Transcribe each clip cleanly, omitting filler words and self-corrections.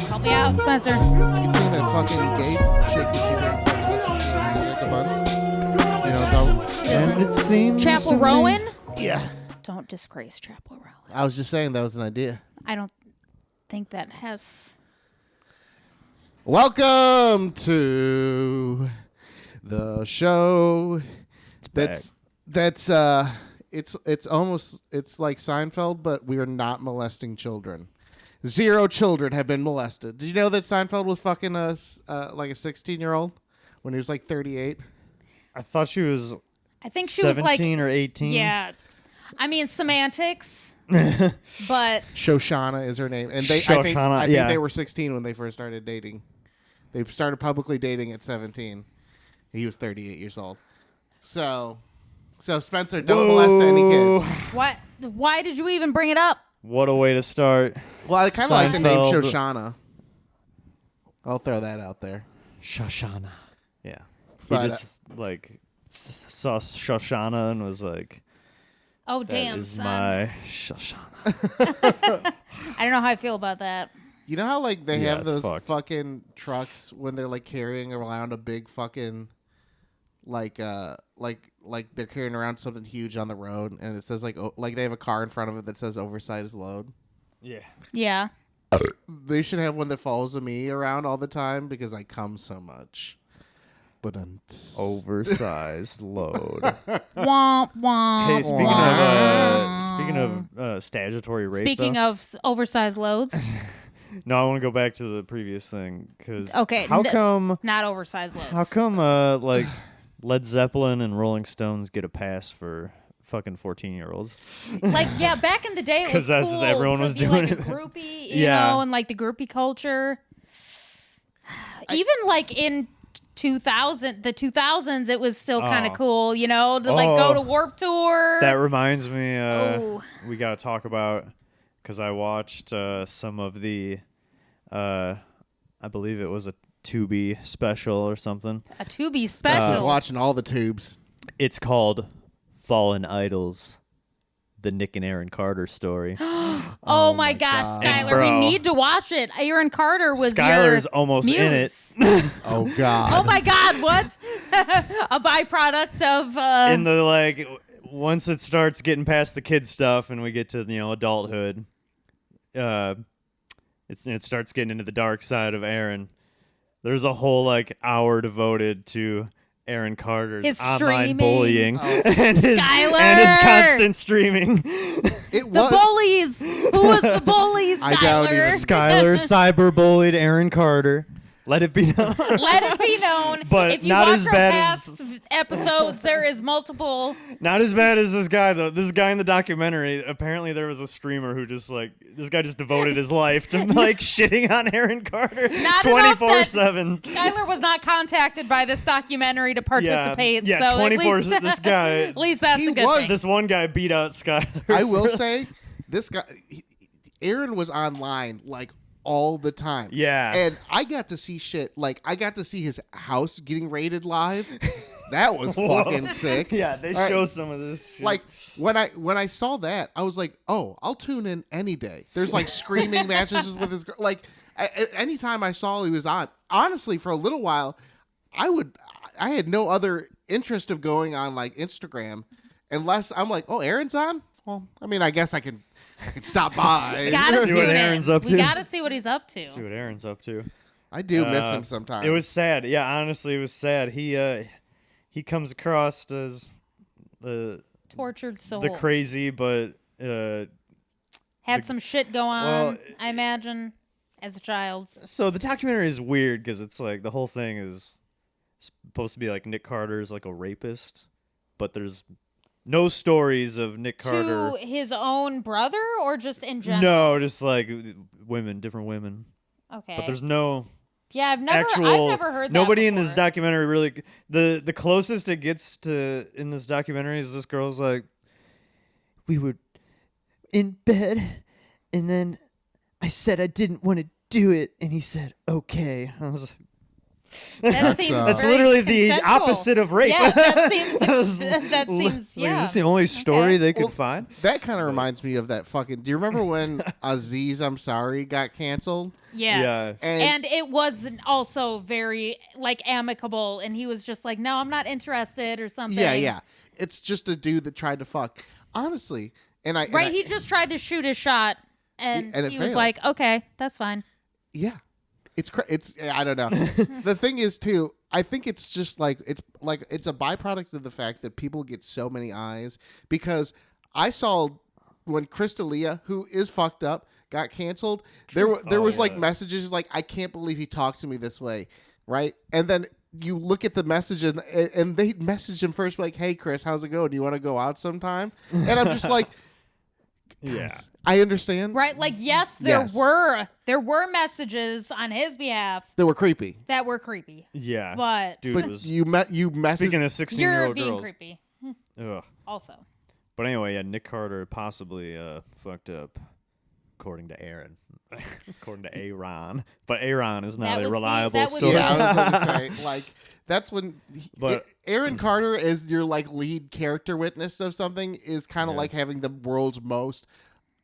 Help me out, Spencer. You seen that fucking gay chick that she didn't fucking listen to music about? You know, don't. And it seems Chapel to me- Rowan? Yeah. Don't disgrace Chapel Rowan. I was just saying that was an idea. I don't think that has... Welcome to the show. It's like Seinfeld, but we are not molesting children. 0 children have been molested. Did you know that Seinfeld was fucking like a 16-year-old when he was like 38? I thought she was I think she was like 17 or 18. Yeah. I mean semantics. But Shoshana is her name. And I think they were 16 when they first started dating. They started publicly dating at 17. He was 38 years old. So Spencer, don't molest any kids. what? Why did you even bring it up? What a way to start. Well, I kind of like the name Seinfeld. Shoshana. I'll throw that out there. Shoshana. Yeah. He But, just saw Shoshana and was like, Oh, that damn, is son. my Shoshana. I don't know how I feel about that. you know how like they Yeah, have it's those fucked. fucking trucks when they're like carrying around a big fucking like they're carrying around something huge on the road and it says like they have a car in front of it that says oversized load. Yeah. Yeah. They should have one that follows me around all the time because I come so much. But Oversized load. Womp womp. Hey, speaking of statutory rape. Speaking though, of oversized loads. no, I want to go back to the previous thing because Okay. how come Not oversized loads. how come like Led Zeppelin and Rolling Stones get a pass for fucking 14-year-olds? Like, yeah, back in the day, it 'Cause was that's cool just everyone to was be doing like it. a groupie, Yeah. and like the groupie culture. Even like in the 2000s, it was still kind of Oh. cool, to like go Oh. to Warped Tour. That reminds me, Oh. we got to talk about, because I watched some of the, I believe it was a Tubi special or something. A Tubi I was special. watching all the tubes. It's called Fallen Idols, the Nick and Aaron Carter story. Oh my gosh, God. Skylar, Bro. we need to watch it. Aaron Carter was Skylar's your almost in it. muse. Oh God. Oh my God, what? A byproduct of In the once it starts getting past the kid stuff and we get to adulthood, it starts getting into the dark side of Aaron. There's a whole hour devoted to Aaron Carter's His online streaming. bullying Oh. and his Skylar! constant streaming. It the was. bullies. Who was the bullies, I doubt Skylar? even- Skylar cyberbullied Aaron Carter. Let it be known. Let it be known. But if you not watch as our bad past episodes, there is multiple. Not as bad as this guy, though. This guy in the documentary, apparently there was a streamer who just, this guy just devoted his life to, shitting on Aaron Carter Not enough that 24/7. Skylar was not contacted by this documentary to participate. Yeah, so 24. At least, This guy, at least that's He a good was. thing. this one guy beat out Skylar. I will say, this guy, Aaron was online all the time. Yeah. And I got to see shit. I got to see his house getting raided live. That was fucking sick. Yeah, they All right. show some of this shit. When I saw that, I was like, oh, I'll tune in any day. There's screaming matches with his girl. Anytime I saw he was on, honestly, for a little while, I had no other interest of going on Instagram unless I'm like, oh, Aaron's on? Well, I mean, I guess I can stop by. Gotta See what tune in. Aaron's up We to. gotta see what he's up to. See what Aaron's up to. I do miss him sometimes. It was sad. Yeah, honestly, it was sad. He comes across as Tortured soul. the crazy, but Had some shit go on, Well, I imagine, as a child. so the documentary is weird because it's the whole thing is supposed to be Nick Carter's a rapist, but there's no stories of Nick Carter. To his own brother or just in general? No, just women, different women. Okay. But there's no Yeah, I've never heard that. Nobody in this before. documentary really. The closest it gets to in this documentary is this girl's we were in bed, and then I said I didn't want to do it, and he said okay. I was That seems That's very literally the consensual. opposite of rape. Yeah, that seems. That that seems. Like, Yeah. is this the only story Okay. they could find? That kind of reminds me of that fucking. Do you remember when Aziz I'm Sorry got canceled? Yes. Yeah. And- And it was also very like amicable, and he was just like, "No, I'm not interested," or something. Yeah. It's just a dude that tried to fuck. Honestly, and I Right. He just tried to shoot his shot, and And it he was failed. like, "Okay, that's fine." Yeah, it's I don't know. The thing is too, I think it's just like it's a byproduct of the fact that people get so many eyes because I saw when Chris D'Elia, who is fucked up, got canceled. There was like messages like, I can't believe he talked to me this way, right? And then you look at the message and they messaged him first like, "Hey Chris, how's it going? Do you want to go out sometime?" And I'm just like, Yeah. guys, I understand. Right. Like, yes, there Yes. were messages on his behalf They were creepy. that were creepy, Yeah. but Dude, But was you messaged. speaking of you're 16-year-old being girls. creepy. Ugh. Also, But anyway, yeah, Nick Carter possibly fucked up, according to Aaron. According to Aaron. But Aaron is That not a was the- reliable that was source. the- Yeah, I was going to say, like, that's when But- Aaron Carter is your like lead character witness of something is kind of Yeah. like having the world's most,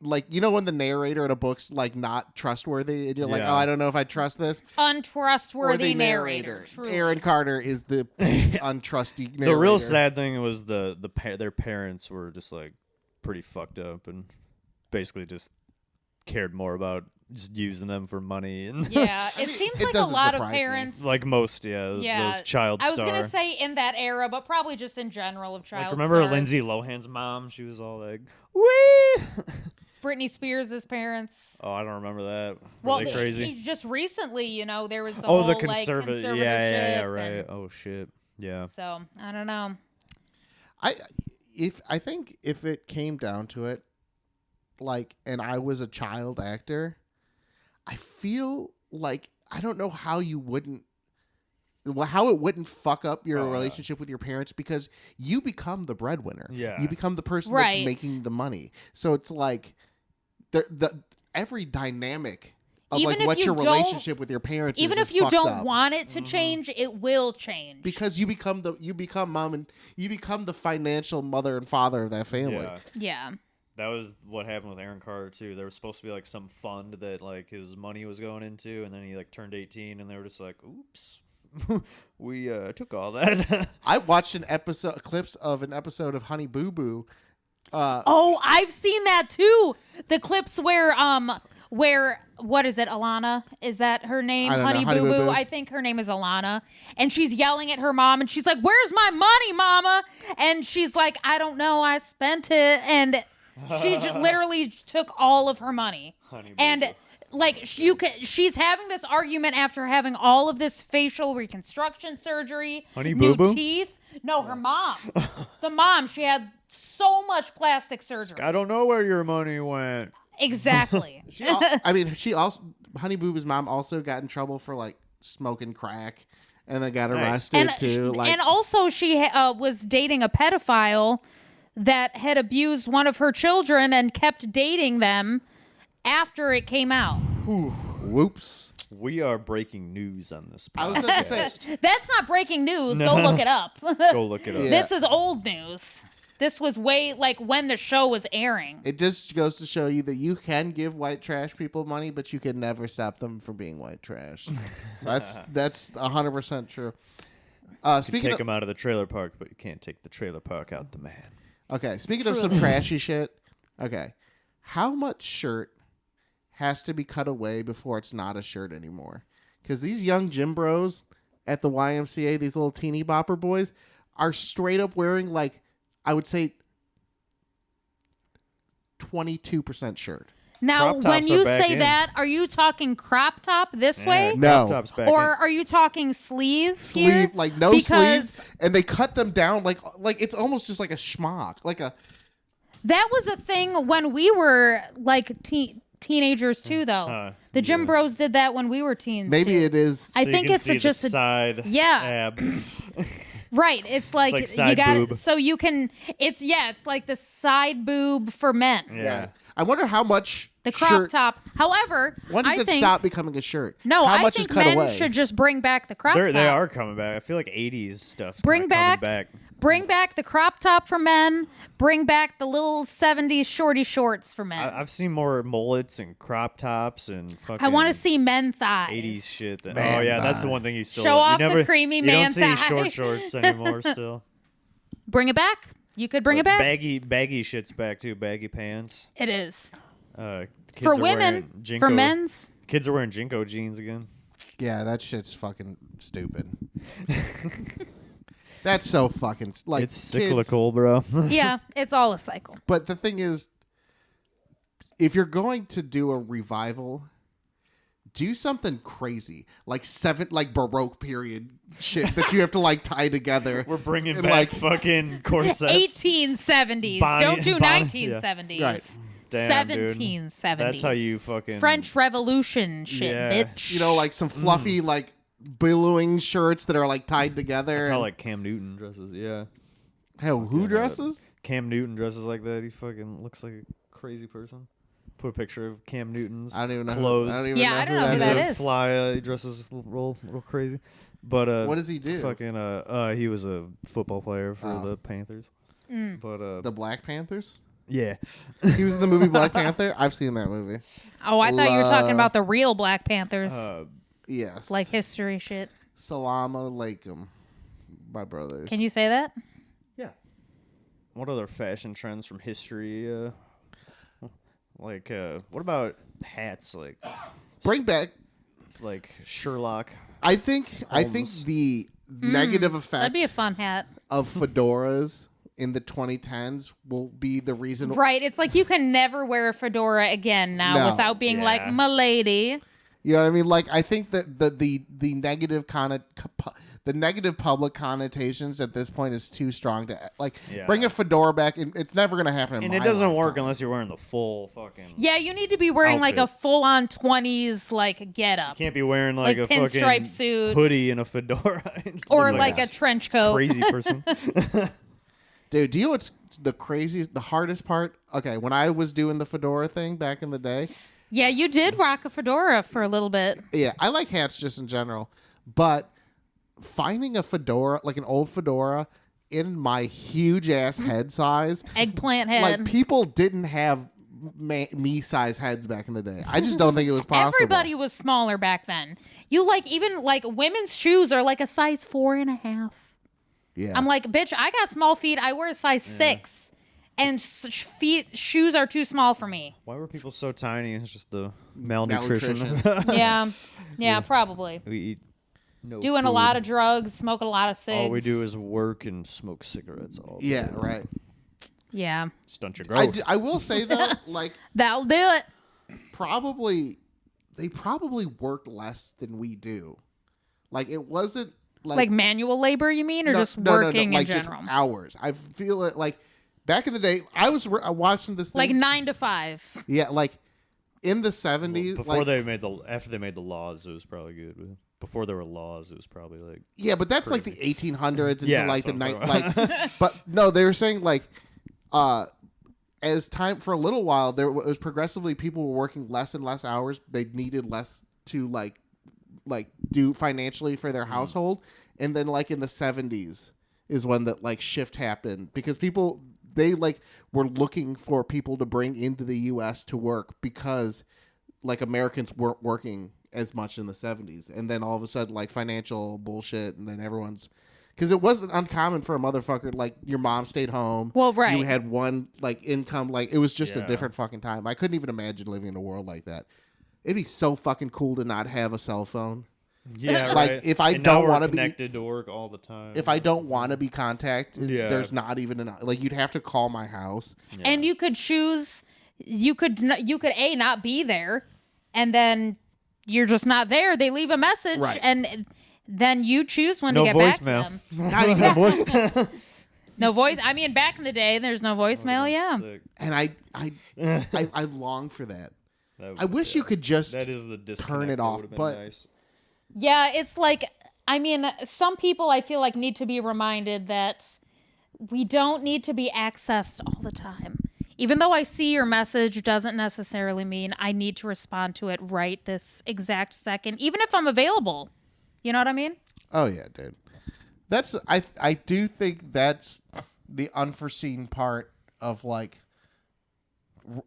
like, you know, when the narrator in a book's like not trustworthy and you're like, Yeah. oh, I don't know if I trust this. untrustworthy Or the narrator. Truly. Aaron Carter is the untrusty narrator. The real sad thing was their parents were just like pretty fucked up and basically just cared more about just using them for money and Yeah, it mean, seems it like a doesn't lot of surprise me. parents. like most, yeah, Yeah, those child I was star. gonna say in that era, but probably just in general of child. Like remember stars. Lindsay Lohan's mom? She was all like, "Wee." Britney Spears' parents. Oh, I don't remember that. Were Well, they crazy? just recently, there was the Oh, whole the like conservative. Yeah, conservatorship right. and- Oh shit. Yeah. So I don't know. I think if it came down to it, like, and I was a child actor, I feel like I don't know how you wouldn't, well, how it wouldn't fuck up your Oh, yeah. relationship with your parents because you become the breadwinner. Yeah. You become the person Right. that's making the money. So it's like the every dynamic of Even like if what you your don't- relationship with your parents Even is if you fucked don't up. want it to change, it will change. Because you become mom and you become the financial mother and father of that family. Yeah. yeah, That was what happened with Aaron Carter too. There was supposed to be like some fund that like his money was going into, and then he like turned 18, and they were just like, "Oops, we took all that." I watched clips of an episode of Honey Boo Boo. Oh, I've seen that too. The clips where what is it? Alana, is that her name? I don't know. Honey Honey Boo Boo Boo. Boo. I think her name is Alana, and she's yelling at her mom, and she's like, "Where's my money, Mama?" And she's like, "I don't know. I spent it," and she literally took all of her money. Honey Boo And Boo. like she's having this argument after having all of this facial reconstruction surgery, Honey new Boo Boo? teeth. No, her mom. The mom. She had so much plastic surgery. I don't know where your money went. Exactly. Honey Boo Boo's mom also got in trouble for like smoking crack, and then got Nice. arrested too. Like, and also she was dating a pedophile that had abused one of her children and kept dating them after it came out. whoops. We are breaking news on this. I was going to say, That's not breaking news. Go look it up. Go look it up. Yeah. This is old news. This was way like when the show was airing. it just goes to show you that you can give white trash people money, but you can never stop them from being white trash. That's 100% true. You Speaking take of, him out of the trailer park, but you can't take the trailer park out the man. okay, speaking of some trashy shit. Okay, how much shirt has to be cut away before it's not a shirt anymore? Because these young gym bros at the YMCA, these little teeny bopper boys, are straight up wearing like, I would say 22% shirt. Now, Crop when tops you are back say in. that, are you talking crop top this way? No. Crop top's back Or in. are you talking sleeve here? Sleeve, like no Because sleeves, and they cut them down like it's almost just like a schmuck, like a. that was a thing when we were like teenagers too, though. The gym bros did that when we were teens. Maybe too. it is. I So you think can it's see just the a side Yeah. ab. right. It's like, like you side got boob. so you can. It's like the side boob for men. Yeah. I wonder how much The crop shirt, top. However, When does I it think, stop becoming a shirt? No, How I much think is cut men away? should just bring back the crop top. They are coming back. I feel like 80s stuff's Bring kinda coming back, back. bring back the crop top for men. Bring back the little 70s shorty shorts for men. I've seen more mullets and crop tops and fucking. I want to see men thighs. 80s shit. Man Oh yeah, that's the thigh. one thing you still Show off you the never, creamy you man don't see thigh. short shorts anymore. Still, Bring it back. You could bring it back. Baggy shit's back too. Baggy pants. It is. Kids For are women, wearing Jinko, for men's. Kids are wearing Jinko jeans again. Yeah, that shit's fucking stupid. That's so fucking like It's kids- cyclical, bro. Yeah, it's all a cycle. But the thing is, if you're going to do a revival, do something crazy, like Baroque period shit that you have to like tie together. We're bringing And, back like, fucking corsets. 1870s. Bonnie- Don't do Bonnie- 1970s. yeah. Right. Damn, dude. 1770s. That's how you fucking French Revolution shit, Yeah. bitch. You know, like some fluffy like billowing shirts that are like tied together. That's how and- like Cam Newton dresses. Yeah. hell, who Yeah, dresses? Cam Newton dresses like that. He fucking looks like a crazy person. Put a picture of Cam Newton's I don't even know. clothes. I don't even Yeah, know I don't know who He's that a is. fly. He dresses real crazy. But What does he do? Fucking he was a football player for Oh. the Panthers. Mm. But The Black Panthers. yeah, He was in the movie Black Panther. I've seen that movie. Oh, I thought you were talking La- about the real Black Panthers. Yes. like history shit. Salam alaikum, my brothers. Can you say that? Yeah. what other fashion trends from history? What about hats? Bring back? Like Sherlock. I think Holmes. the negative effect That'd be a fun hat. of fedoras in the 2010s will be the reason. Right. It's like you can never wear a fedora again now No. without being Yeah. like, my lady. You know what I mean? Like I think that the negative the negative public connotations at this point is too strong to like Yeah. bring a fedora back. And it's never gonna happen. In And my it doesn't work lifetime. unless you're wearing the full fucking. Yeah, you need to be wearing like a Outfit. full-on 20s like get-up. Can't be wearing like a pinstripe fucking suit. hoodie and a fedora. Or Look like a trench coat. crazy person. Dude, do you know what's the craziest, the hardest part? Okay, when I was doing the fedora thing back in the day, Yeah, you did rock a fedora for a little bit. yeah, I like hats just in general, but finding a fedora, like an old fedora, in my huge ass head size, Eggplant head. like people didn't have me size heads back in the day. I just don't think it was possible. Everybody was smaller back then. You like even like women's shoes are like a size 4.5. Yeah, I'm like, bitch, I got small feet. I wear a size 6. And shoes are too small for me. Why were people so tiny? It's just the malnutrition. Yeah, probably. We eat no Doing a food. lot of drugs, smoking a lot of cigs. All we do is work and smoke cigarettes all day. yeah, right. Yeah. Stunt your growth. I will say though, like That'll do it. they probably worked less than we do. Like it wasn't Like manual labor, you mean? Or just working like in general? Just hours. I feel it like back in the day. I was watching this thing. Like 9 to 5. Yeah, like in the 70s. Before like, after they made the laws, it was probably good. But before there were laws, it was probably like yeah, but that's like the 1800s into Yeah, like the that's what night. I'm Like, but no, they were saying like, as time for a little while, there was progressively people were working less and less hours. They needed less to like do financially for their household, and then like in the 70s is when that like shift happened because people they like were looking for people to bring into the U.S. to work because like Americans weren't working as much in the 70s, and then all of a sudden like financial bullshit, and then everyone's because it wasn't uncommon for a motherfucker like your mom stayed home. Well, right. You had one like income, like it was just a Yeah. different fucking time. I couldn't even imagine living in a world like that. It'd be so fucking cool to not have a cell phone. yeah, Like, right. if I And now don't we're wanna be- connected to work all the time. If I don't want to be contacted, Yeah. there's not even an like you'd have to call my house. And you could choose, you could not be there, and then you're just not there. They leave a message, Right. and then you choose when No to get back to voicemail. them. Not even a voice. No voice. I mean, back in the day, there's no voicemail. Yeah. Sick. And I long for that. That would- I wish yeah. you could just That is the disconnect. turn it That off, would've been but nice. Yeah, it's like, I mean, some people I feel like need to be reminded that we don't need to be accessed all the time. Even though I see your message doesn't necessarily mean I need to respond to it right this exact second, even if I'm available. You know what I mean? Oh yeah, dude. That's I do think that's the unforeseen part of like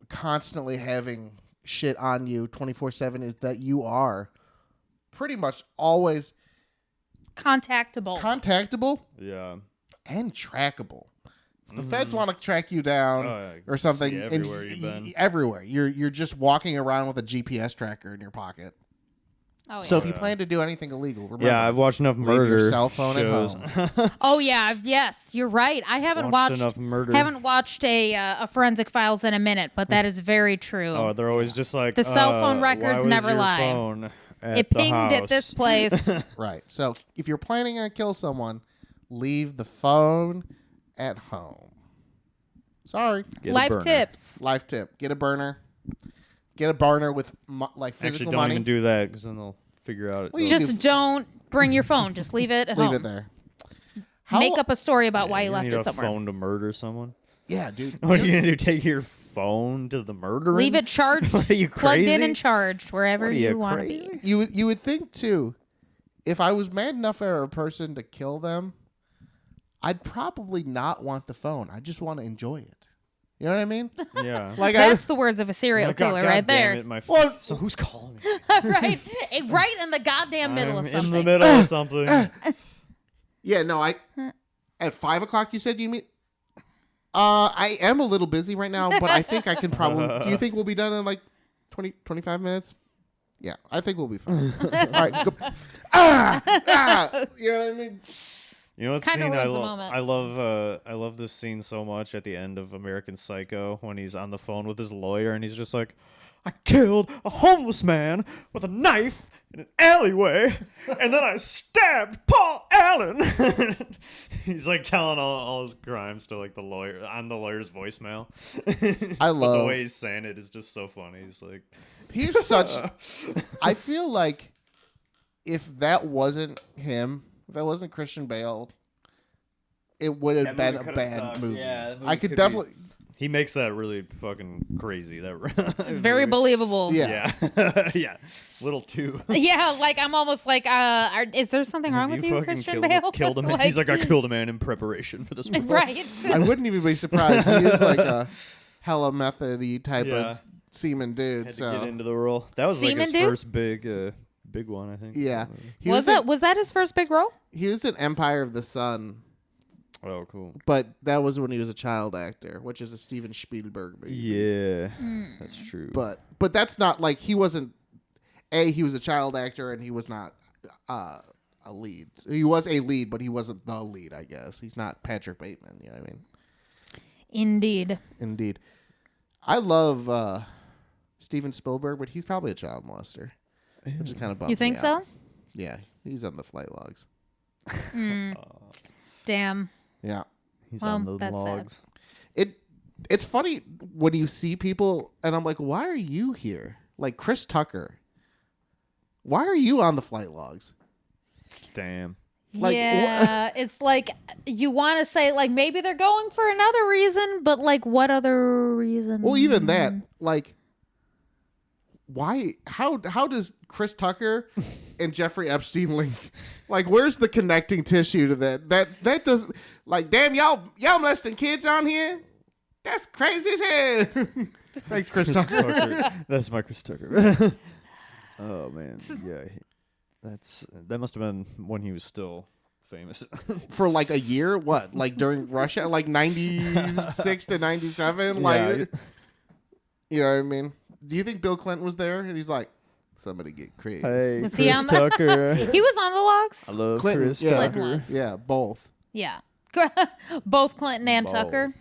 constantly having shit on you 24/7 is that you are pretty much always contactable Yeah. and trackable. If the feds want to track you down or something, see everywhere you've been. everywhere you're just walking around with a GPS tracker in your pocket. Oh, yeah. So if you plan to do anything illegal, remember, Yeah, I've watched enough leave murder your cell phone shows. at home. Oh yeah, yes, you're right. I haven't Watched watched enough murder. haven't watched a Forensic Files in a minute, but that is very true. Oh, they're always just like The cell phone why records was never your lie. phone at It the pinged at this house? place. Right. So if you're planning to kill someone, leave the phone at home. Sorry. Get a Life burner. tips. Life tip: get a burner. Get a burner with like Actually, physical don't money. even do that because then they'll figure out it. Well, you they'll- Just don't bring your phone. Just leave it at Leave home. it there. How, Make up a story about why you you left need it a somewhere. phone to murder someone. Yeah, dude. What are you gonna do? Take your phone to the murderer? Leave it charged, What are you plugged in crazy? and charged wherever What are you, you want to crazy? be. You would think too, if I was mad enough at a person to kill them, I'd probably not want the phone. I just want to enjoy it. You know what I mean? Yeah. Like That's the words of a serial God- killer God right damn there. it, my Well- so who's calling me? Right? Right in the goddamn middle I'm of something. in the middle of something. Yeah, no, at 5 o'clock you said you meet. I am a little busy right now, but I think I can probably. Do you think we'll be done in like 20, 25 minutes? Yeah, I think we'll be fine. All right, go. You know what I mean? You know what Kinda scene I ruins the love? moment. I love this scene so much at the end of American Psycho when he's on the phone with his lawyer and he's just like, "I killed a homeless man with a knife in an alleyway, and then I stabbed Paul Allen." He's like telling all his crimes to like the lawyer on the lawyer's voicemail. I But love. the way he's saying it is just so funny. He's like, He's such. I feel like if that wasn't him, if that wasn't Christian Bale, it would have been a bad movie. I could definitely. he makes that really fucking crazy. That It's very believable. Yeah. Yeah, yeah, little too. Yeah, like I'm almost like, is there something wrong with you, fucking Christian killed, Bale? Killed a man. He's like, I killed a man in preparation for this movie. right. I wouldn't even be surprised. He is like a hella method-y type Yeah. of seaman dude. Had to So get into the role. That was like Seaman his dude? first big one, I think. yeah, he Was that his first big role? He was in Empire of the Sun, Oh, cool. but that was when he was a child actor, which is a Steven Spielberg movie. Yeah, Hmm. that's true. But that's not like he wasn't. He was a child actor and he was not a lead. He was a lead, but he wasn't the lead. I guess he's not Patrick Bateman. You know what I mean? Indeed. Indeed. I love Steven Spielberg, but he's probably a child molester, which is kind of bummed You think me so? out. Yeah, he's on the flight logs. Damn. Yeah. He's Well, on the that's sad. logs. It's funny when you see people and I'm like, why are you here? Like Chris Tucker. Why are you on the flight logs? Damn. Like, yeah, it's like you want to say like maybe they're going for another reason, but like what other reason? Well, even that, like, why? How does Chris Tucker and Jeffrey Epstein link? Like, where's the connecting tissue to that? That does like, damn y'all molesting kids on here. That's crazy as hell. Thanks, Chris Tucker. Tucker. That's my Chris Tucker. Oh man, yeah. That must have been when he was still famous. For like a year, what? Like during Russia, like 96 to 97, like, Yeah. you know what I mean? Do you think Bill Clinton was there? And he's like, somebody get crazy. Hey, Was he Chris on the- Tucker. he was on the logs. I love Clinton, Chris yeah. Tucker. Clinton was. Yeah, both. Yeah, both Clinton and Both. Tucker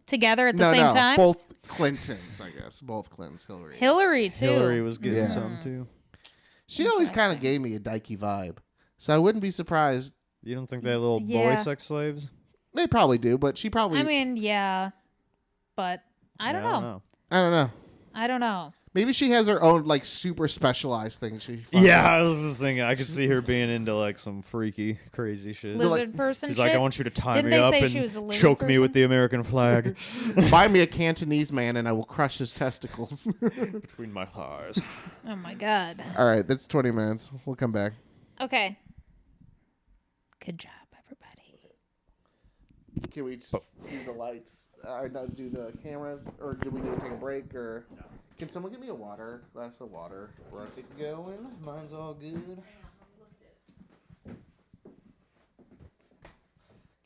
together at the No, same no, time. both Clintons, I guess. Both Clintons. Hillary too. Hillary was getting Yeah. some too. She always kind of gave me a dykey vibe, so I wouldn't be surprised. You don't think they had little Yeah. boy sex slaves? They probably do, but she probably. I mean, yeah, but I don't know. I don't know. I don't know. Maybe she has her own like super specialized thing. She finds Yeah, out. I was just thinking. I could see her being into like some freaky, crazy shit. Lizard person She's shit. like, I want you to tie Didn't me they up say she was a and lizard choke me with person? the American flag Buy me a Cantonese man and I will crush his testicles. between my thighs. Oh my god. All right, that's 20 minutes. We'll come back. Okay. Good job, everybody. Can we just do the lights? Not do the cameras, or do we need to take a break? Or can someone give me a water, glass of water? Where I think going? Mine's all good.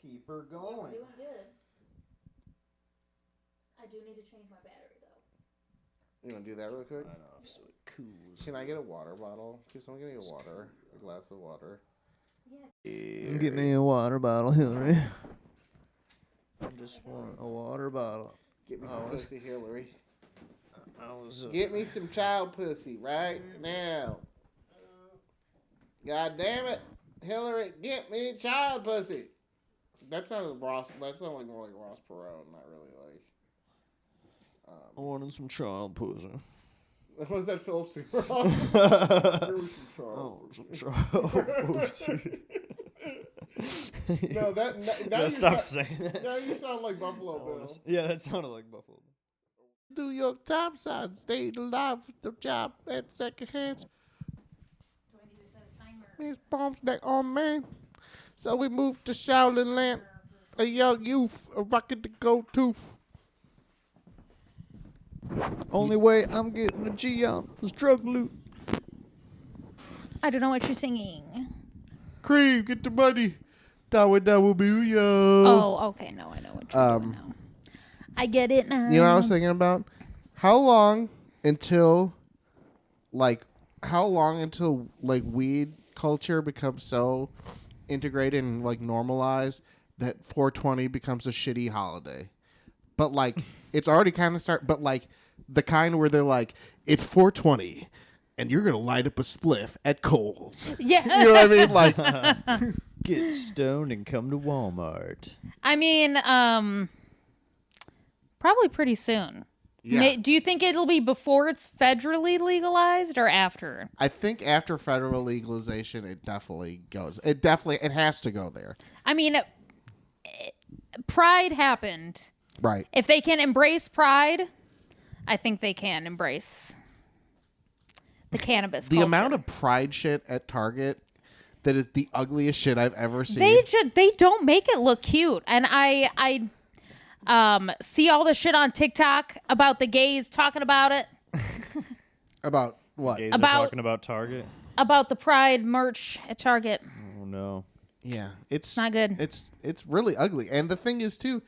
Keep her going. Doing good. I do need to change my battery though. You want to do that real quick? So it cools. Can I get a water bottle? Can someone give me a water? A glass of water. Get me a water bottle, Hillary. I just want a water bottle. Get me some pussy, Hillary. I was, Get me some child pussy right now. God damn it, Hillary, get me child pussy. That sounded Ross. That sounded like more like Ross Perot, not really like. I wanted some child pussy. Was that Philip Seymour? There was some child. Some child pussy. No, now No, you stop sound, saying that. now you sound like Buffalo Bill. Yeah, that sounded like Buffalo. New York Times side stayed alive with the job at second hands. Do I need to set a timer? There's bombs neck on man. So we moved to Shaolin Land. A young youth, a rocket to go tooth. Only way I'm getting a G on is drug loot. I don't know what you're singing. Cream, get the money. Dawa dawa booyah. Oh, okay. No, I know what you're doing now. I get it now. You know what I was thinking about? How long until weed culture becomes so integrated and like normalized that 420 becomes a shitty holiday? But like it's already kind of but like the kind where they're like, it's 420 and you're gonna light up a spliff at Kohl's. Yeah. You know what I mean? Like Get stoned and come to Walmart. I mean, probably pretty soon. Yeah. Do you think it'll be before it's federally legalized or after? I think after federal legalization, it definitely goes. It has to go there. I mean, Pride happened. Right. If they can embrace Pride, I think they can embrace the cannabis The culture. amount of Pride shit at Target that is the ugliest shit I've ever seen. They don't make it look cute, and I see all the shit on TikTok about the gays talking about it, About what? Gays About- are talking about Target. about the Pride merch at Target. Oh no. Yeah, it's not good. It's really ugly. And the thing is too,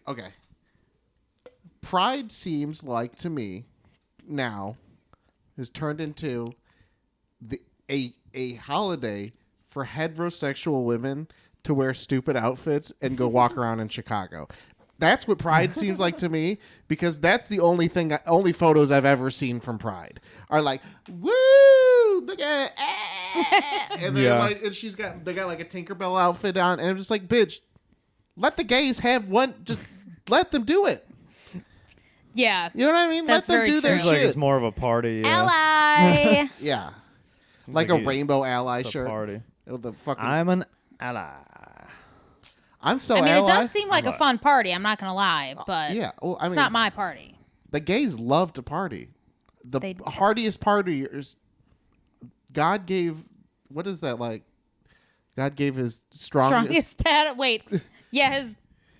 okay. Pride seems like to me now has turned into a holiday for heterosexual women to wear stupid outfits and go walk around in Chicago. That's what Pride seems like to me, because that's the only photos I've ever seen from Pride are like, woo, look at it. And they're Yeah. like, and they got like a Tinkerbell outfit on, and I'm just like, bitch, let the gays have one, just let them do it. Yeah, You know what I mean? That's let them very do their Seems like shit. it's more of a party. Yeah. ally. Yeah. Seems Like like a you- rainbow ally It's a shirt. party. With the fucking, I'm an ally. I'm so I mean, ally. it does seem like a fun party. I'm not gonna lie, but Yeah. Well, I it's mean, not my party. the gays love to party. The They- hardiest partiers, God gave, what is that like? God gave his strongest battle. Wait, yeah, his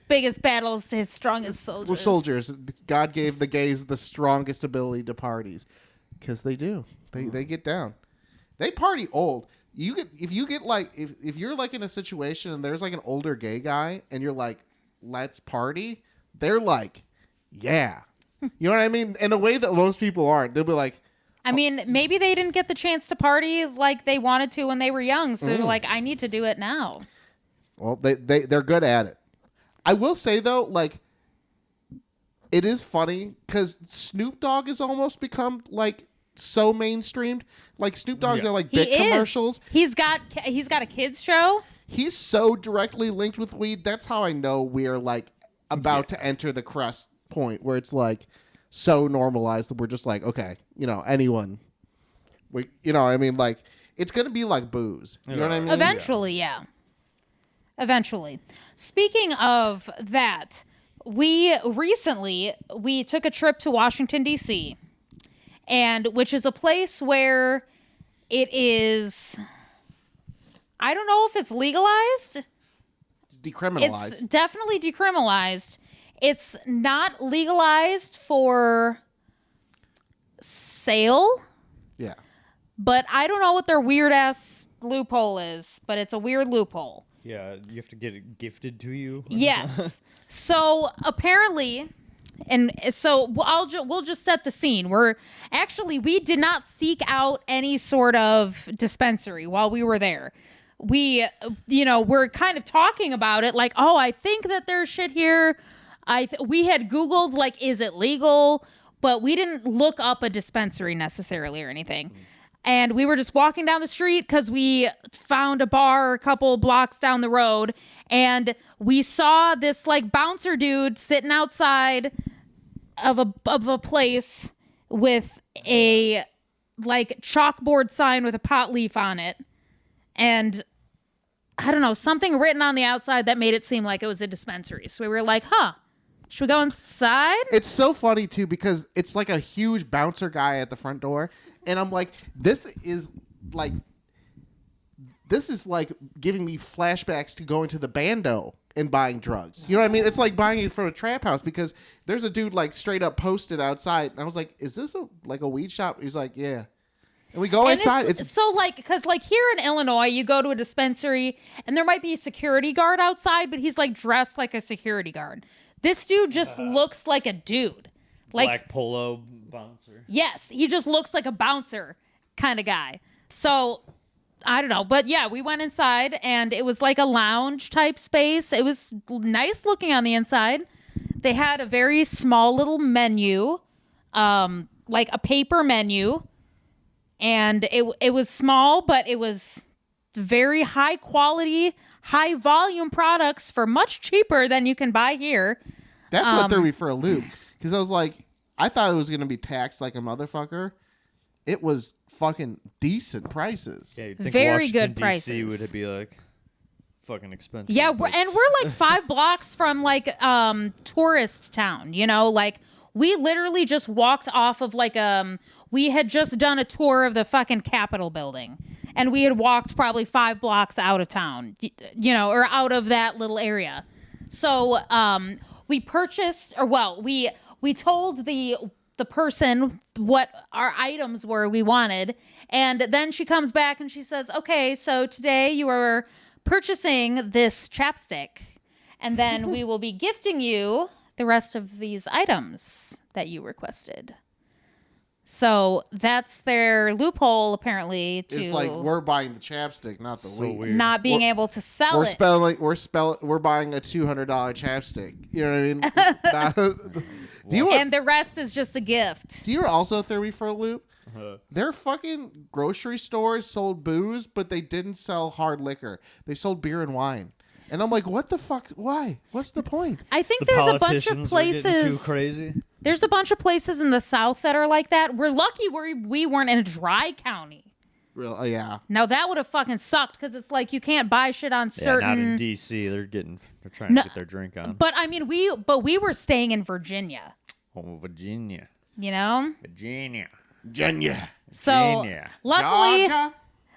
biggest battles to his strongest soldiers. soldiers. God gave the gays the strongest ability to parties, because they do. They get down. They party old. If you're like in a situation and there's like an older gay guy and you're like, let's party, they're like, yeah. You know what I mean? In a way that most people aren't. They'll be like, I mean, maybe they didn't get the chance to party like they wanted to when they were young, so they're like, I need to do it now. well, they're good at it. I will say though, like, it is funny because Snoop Dogg has almost become like so mainstreamed. Like Snoop Dogg's got like He big is. commercials. He's got a kids show. He's so directly linked with weed. That's how I know we're like about to enter the crust point where it's like, so normalized that we're just like, okay, anyone. I mean, like, it's going to be like booze. You know what I mean? Eventually, yeah. Eventually. Speaking of that, we took a trip to Washington, D.C., and which is a place where it is, I don't know if it's legalized. It's decriminalized. It's definitely decriminalized. It's not legalized for sale. Yeah. But I don't know what their weird ass loophole is, but it's a weird loophole. Yeah, you have to get it gifted to you. Yes. So apparently, and so we'll just set the scene. We did not seek out any sort of dispensary while we were there. We, we're kind of talking about it like, oh, I think that there's shit here. We had Googled, like, is it legal? But we didn't look up a dispensary necessarily or anything. And we were just walking down the street because we found a bar a couple blocks down the road. And we saw this, like, bouncer dude sitting outside of a place with a, like, chalkboard sign with a pot leaf on it. And I don't know, something written on the outside that made it seem like it was a dispensary. So we were like, should we go inside? It's so funny, too, because it's like a huge bouncer guy at the front door. And I'm like, this is like giving me flashbacks to going to the bando and buying drugs. You know what I mean? It's like buying it from a trap house because there's a dude like straight up posted outside. And I was like, is this a weed shop? He's like, yeah. And we go inside. It's so like, because like here in Illinois, you go to a dispensary and there might be a security guard outside, but he's like dressed like a security guard. This dude just looks like a dude. Like, black polo bouncer. Yes, he just looks like a bouncer kind of guy. So, I don't know. But yeah, we went inside and it was like a lounge type space. It was nice looking on the inside. They had a very small little menu, like a paper menu. And it was small, but it was very high quality, high volume products for much cheaper than you can buy here. That's what threw me for a loop. Because I was like, I thought it was going to be taxed like a motherfucker. It was fucking decent prices. Yeah, you'd think Very Washington, good prices. D.C. would be like fucking expensive. Yeah, but- we're like 5 blocks from like tourist town, like we literally just walked off of like we had just done a tour of the fucking Capitol building and we had walked probably 5 blocks out of town, or out of that little area. So we purchased, we told the person what our items were we wanted, and then she comes back and she says, okay, so today you are purchasing this chapstick, and then we will be gifting you the rest of these items that you requested. So that's their loophole, apparently, to It's like we're buying the chapstick, not the weed. weird. not being able to sell it. We're buying a $200 chapstick. You know what I mean? And the rest is just a gift. Do you also throw me for a loop? Their fucking grocery stores sold booze, but they didn't sell hard liquor. They sold beer and wine. And I'm like, what the fuck? Why? What's the point? I think The there's a bunch of politicians were getting places. too crazy. There's a bunch of places in the South that are like that. We're lucky we weren't in a dry county. Real? Yeah. Now that would have fucking sucked because it's like you can't buy shit on certain. Yeah, not in D.C. They're trying to get their drink on. But I mean, we were staying in Virginia. Oh, Virginia. Virginia. So Virginia. luckily, Georgia?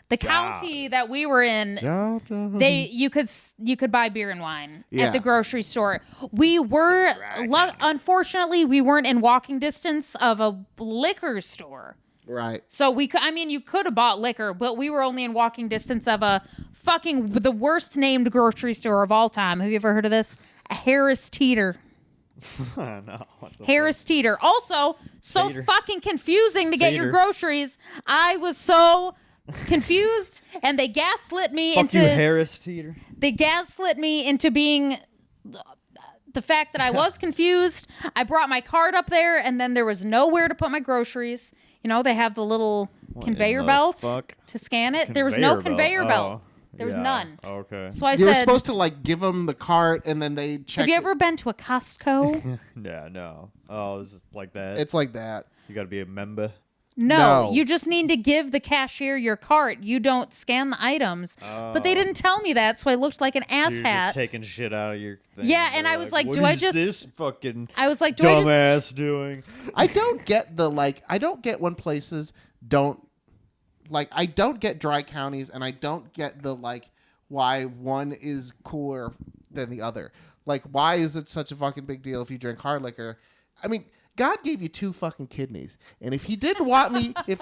the county that we were in, you could buy beer and wine Yeah. at the grocery store. We were unfortunately we weren't in walking distance of a liquor store. Right. So you could have bought liquor, but we were only in walking distance of the worst named grocery store of all time. Have you ever heard of this? A Harris Teeter. No. What the Harris Teeter. Also, so Teeter. fucking confusing to get your Teeter. groceries. I was so confused, and they gaslit me fuck into you, Harris Teeter. they gaslit me into being the fact that I was confused. I brought my card up there, and then there was nowhere to put my groceries. They have the little conveyor in the belt fuck? to scan it. There was no conveyor belt. There was Yeah. none. Okay. So I You were said, supposed to like give them the cart and then they check. have you ever been to a Costco? Yeah, no. Oh, is it like that? It's like that. You got to be a member. No, No. you just need to give the cashier your cart. You don't scan the items. But they didn't tell me that, so I looked like an So you're asshat. just taking shit out of your thing. Yeah, They're and I was like, "What do I is just- this fucking I was like, do I dumbass just... doing? I don't get the I don't get when places don't I don't get dry counties, and I don't get the why one is cooler than the other. Like, why is it such a fucking big deal if you drink hard liquor? I mean, God gave you 2 fucking kidneys, and if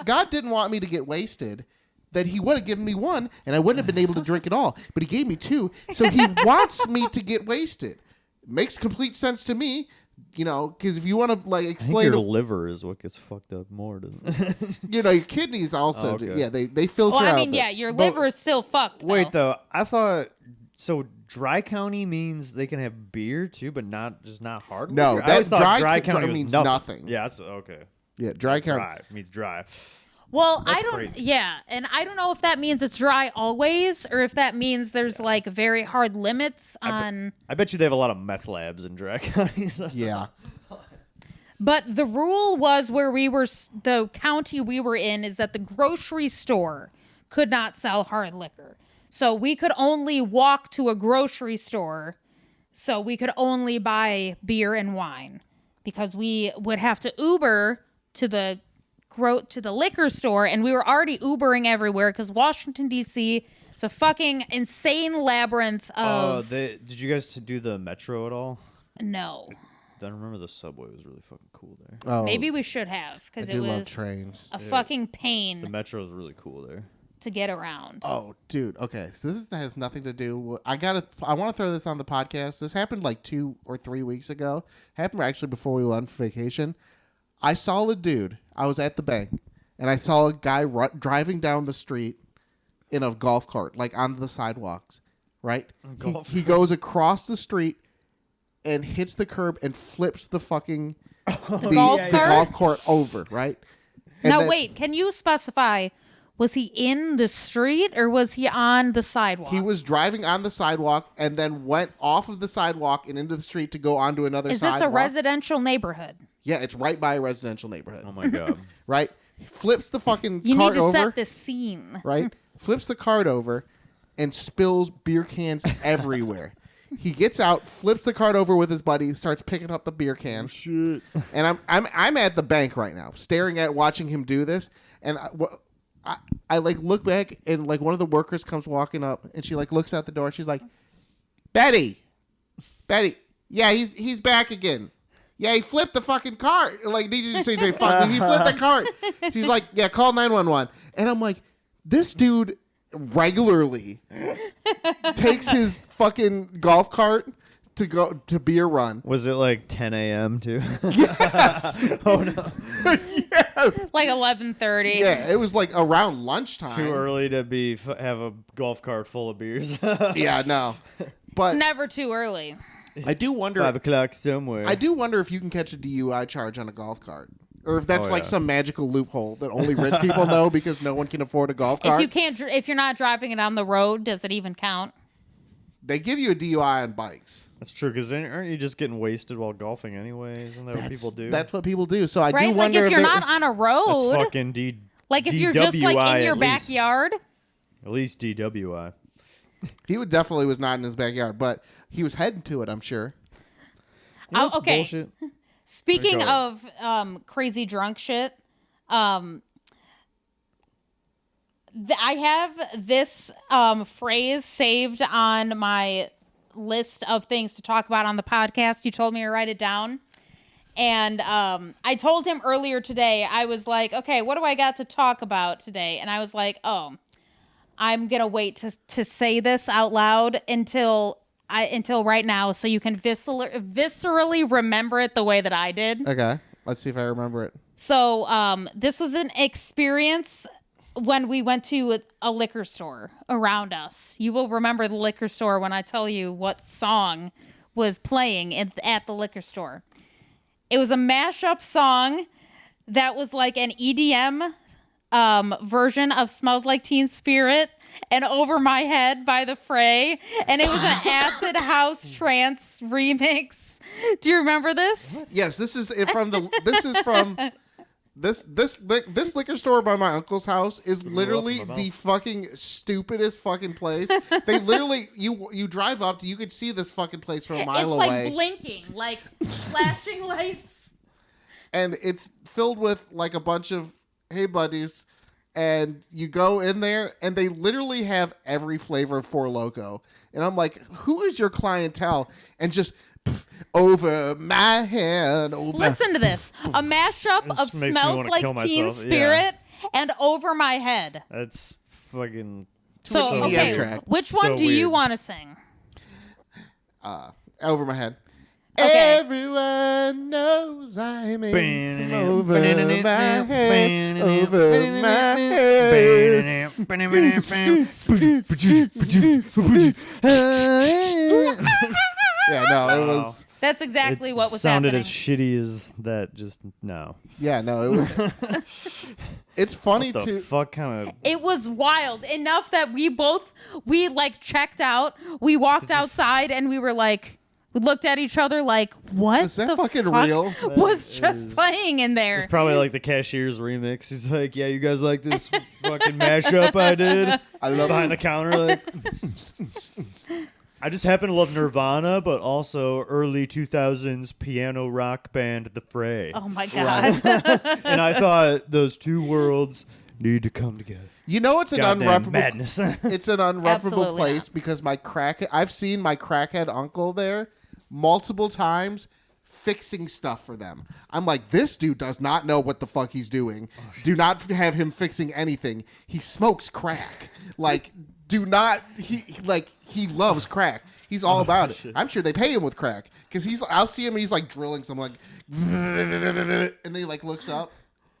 God didn't want me to get wasted, then he would have given me 1, and I wouldn't have been able to drink it all. But he gave me 2, so he wants me to get wasted. Makes complete sense to me, because if you want to I think explain, your liver is what gets fucked up more, doesn't it? your kidneys also, Okay. yeah, they filter Well, I out. mean, the- your liver is still fucked, Wait, though. though. I thought so. Dry county means they can have beer too, but not hard. No, liquor? I that always thought dry dry county was means nothing. nothing. Yeah, that's okay. Yeah, dry count. Dry means dry. Well, I That's don't... crazy. Yeah, and I don't know if that means it's dry always, or if that means there's, very hard limits on... I bet you they have a lot of meth labs in dry counties. That's Yeah. But the rule was where we were, the county we were in, is that the grocery store could not sell hard liquor. So we could only walk to a grocery store. So we could only buy beer and wine because we would have to Uber to the liquor store. And we were already Ubering everywhere because Washington, D.C. is a fucking insane labyrinth of... did you guys do the metro at all? No. I remember the subway was really fucking cool there. Oh, Maybe we should have because I it do love was trains. a fucking The pain metro is really cool there. to get around. Oh, dude. Okay, so this has nothing to do. I want to throw this on the podcast. This happened 2 or 3 weeks ago. Happened actually before we went for vacation. I saw a dude. I was at the bank, and I saw a guy driving down the street in a golf cart, on the sidewalks. Right? He goes across the street and hits the curb and flips the fucking golf cart? golf cart over. Right? And Now, then- wait, can you specify, was he in the street or was he on the sidewalk? He was driving on the sidewalk and then went off of the sidewalk and into the street to go onto another Is sidewalk. this a residential neighborhood? Yeah, it's right by a residential neighborhood. Oh my god. Right? Flips the fucking You cart need to over. set this scene. Right? Flips the cart over and spills beer cans everywhere. He gets out, flips the cart over with his buddy, starts picking up the beer cans. Shit. And I'm at the bank right now, staring at watching him do this, and I look back and one of the workers comes walking up and she looks out the door. She's like, Betty, yeah, he's back again. Yeah, he flipped the fucking cart. Did you say he flipped the cart? She's like, yeah, call 911. And I'm like, this dude regularly takes his fucking golf cart to go to beer run. Was it 10 a.m. too? Yes. Oh no. Yes. 11:30. Yeah, it was around lunchtime. Too early to have a golf cart full of beers. Yeah, no. It's But never too early. I do wonder 5 o'clock somewhere. I do wonder if you can catch a DUI charge on a golf cart. Or if that's Oh, yeah. some magical loophole that only rich people know because no one can afford a golf cart. If you're not driving it on the road, does it even count? They give you a DUI on bikes. That's true, because aren't you just getting wasted while golfing anyway? Isn't that what people do? That's what people do. So I Right? do wonder If you're they're- not on a That's road, fucking if you're just in DWI your at least. backyard. At least DWI. He definitely was not in his backyard, but he was heading to it, I'm sure. That's okay. bullshit. Speaking Go of crazy drunk shit, I have this phrase saved on my list of things to talk about on the podcast. You told me to write it down. And I told him earlier today, I was like, okay, what do I got to talk about today? And I was like, oh, I'm going to wait to say this out loud until right now so you can viscerally remember it the way that I did. Okay. Let's see if I remember it. So this was an experience when we went to a liquor store around us. You will remember the liquor store when I tell you what song was playing at the liquor store. It was a mashup song that was like an EDM version of Smells Like Teen Spirit and Over My Head by The Fray, and it was an acid house trance remix. Do you remember this? Yes, this is from this liquor store by my uncle's house is literally the fucking stupidest fucking place. They literally you drive up, you could see this fucking place from a mile away. It's like blinking, like flashing lights. And it's filled with like a bunch of hey buddies, and you go in there and they literally have every flavor of Four Loko. And I'm like, who is your clientele? And just over my head. Listen to this. A mashup of This makes me Smells wanna Like kill Teen myself. Spirit and Over My Head. That's fucking. So, EDM okay, track. which one So do you weird. want to sing? Over my head. Okay. Everyone knows I'm in over my head, over my head. Yeah, no, it was. That's exactly what was sounded happening. as shitty as that. Just no. Yeah, no, it was. It's funny The too. fuck kind of. It was wild enough that we like checked out. We walked outside and we were like, we looked at each other like, what Was that the fucking fuck real? was That just is- playing in there? It's probably like the Cashier's remix. He's like, yeah, you guys like this fucking mashup I did? I He's love behind the counter like. I just happen to love Nirvana, but also early 2000s piano rock band The Fray. Oh my god. And I thought those two worlds need to come together. You know, it's an Goddamn unreparable. madness. It's an unreparable Absolutely place because I've seen my crackhead uncle there multiple times fixing stuff for them. I'm like, this dude does not know what the fuck he's doing. Do not have him fixing anything. He smokes crack. Like, do not. He loves crack. He's all about it. shit. I'm sure they pay him with crack because I'll see him and he's like drilling something like, and then he like looks up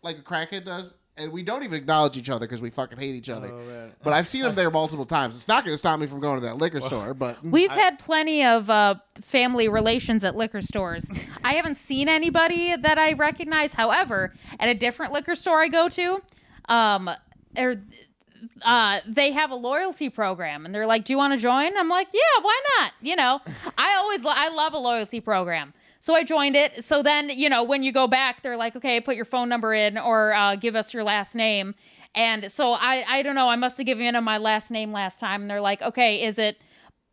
like a crackhead does. And we don't even acknowledge each other because we fucking hate each other. Oh, man. But I've seen him there multiple times. It's not going to stop me from going to that liquor store. But We've had plenty of family relations at liquor stores. I haven't seen anybody that I recognize. However, at a different liquor store I go to, they have a loyalty program, and they're like, "Do you want to join?" I'm like, "Yeah, why not?" You know, I love a loyalty program. So I joined it. So then, you know, when you go back, they're like, okay, put your phone number in or give us your last name. And so I don't know. I must have given them my last name last time. And they're like, okay, is it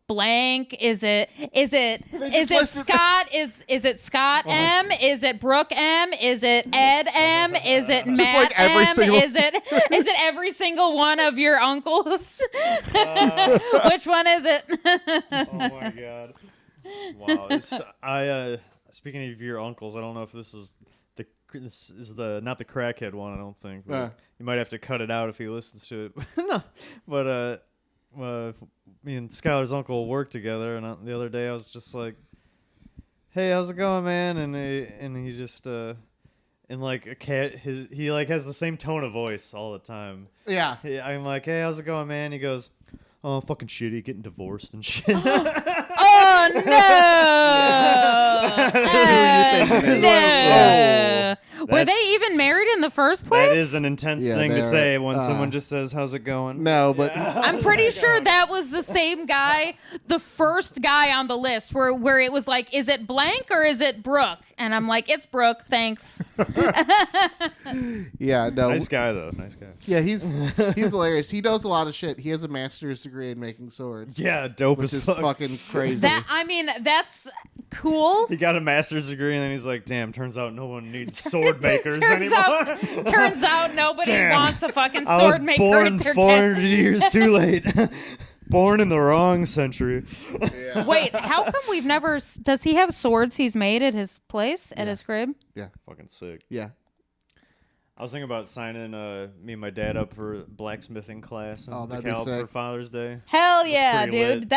blank? Is it listed- Scott? Is it Scott M? Is it Brooke M? Is it Ed M? Is it Matt like every M? single- Is it every single one of your uncles? Which one is it? Oh my god! Wow. Speaking of your uncles, I don't know if this is the not the crackhead one. I don't think. But you might have to cut it out if he listens to it. No, but me and Skylar's uncle worked together, and the other day I was just like, "Hey, how's it going, man?" And he just in like a cat, he like has the same tone of voice all the time. yeah. I'm like, "Hey, how's it going, man?" He goes, "Oh, fucking shitty, getting divorced and shit." Oh no! No. Were they That's- even married in the first place? That is an intense Yeah, thing to they're, say when someone just says, "How's it going?" No, but I'm pretty sure that was the same guy, the first guy on the list, where it was like, is it blank or is it Brooke? And I'm like, it's Brooke, thanks. yeah, no. Nice guy though, nice guy. Yeah, he's hilarious. He knows a lot of shit. He has a master's degree in making swords, Yeah, dope which as is fuck. fucking crazy. That's cool. He got a master's degree and then he's like, "Damn, turns out no one needs sword makers anymore." Turns out nobody Damn. wants a fucking I was sword maker born at their 400 years too late. Born in the wrong century. Wait, how come we've never? Does he have swords he's made at his place at his crib? yeah, Fucking sick. yeah. I was thinking about signing me and my dad up for blacksmithing class in Oh, that'd be DeKalb for sick. Father's Day. Hell yeah, pretty dude! lit.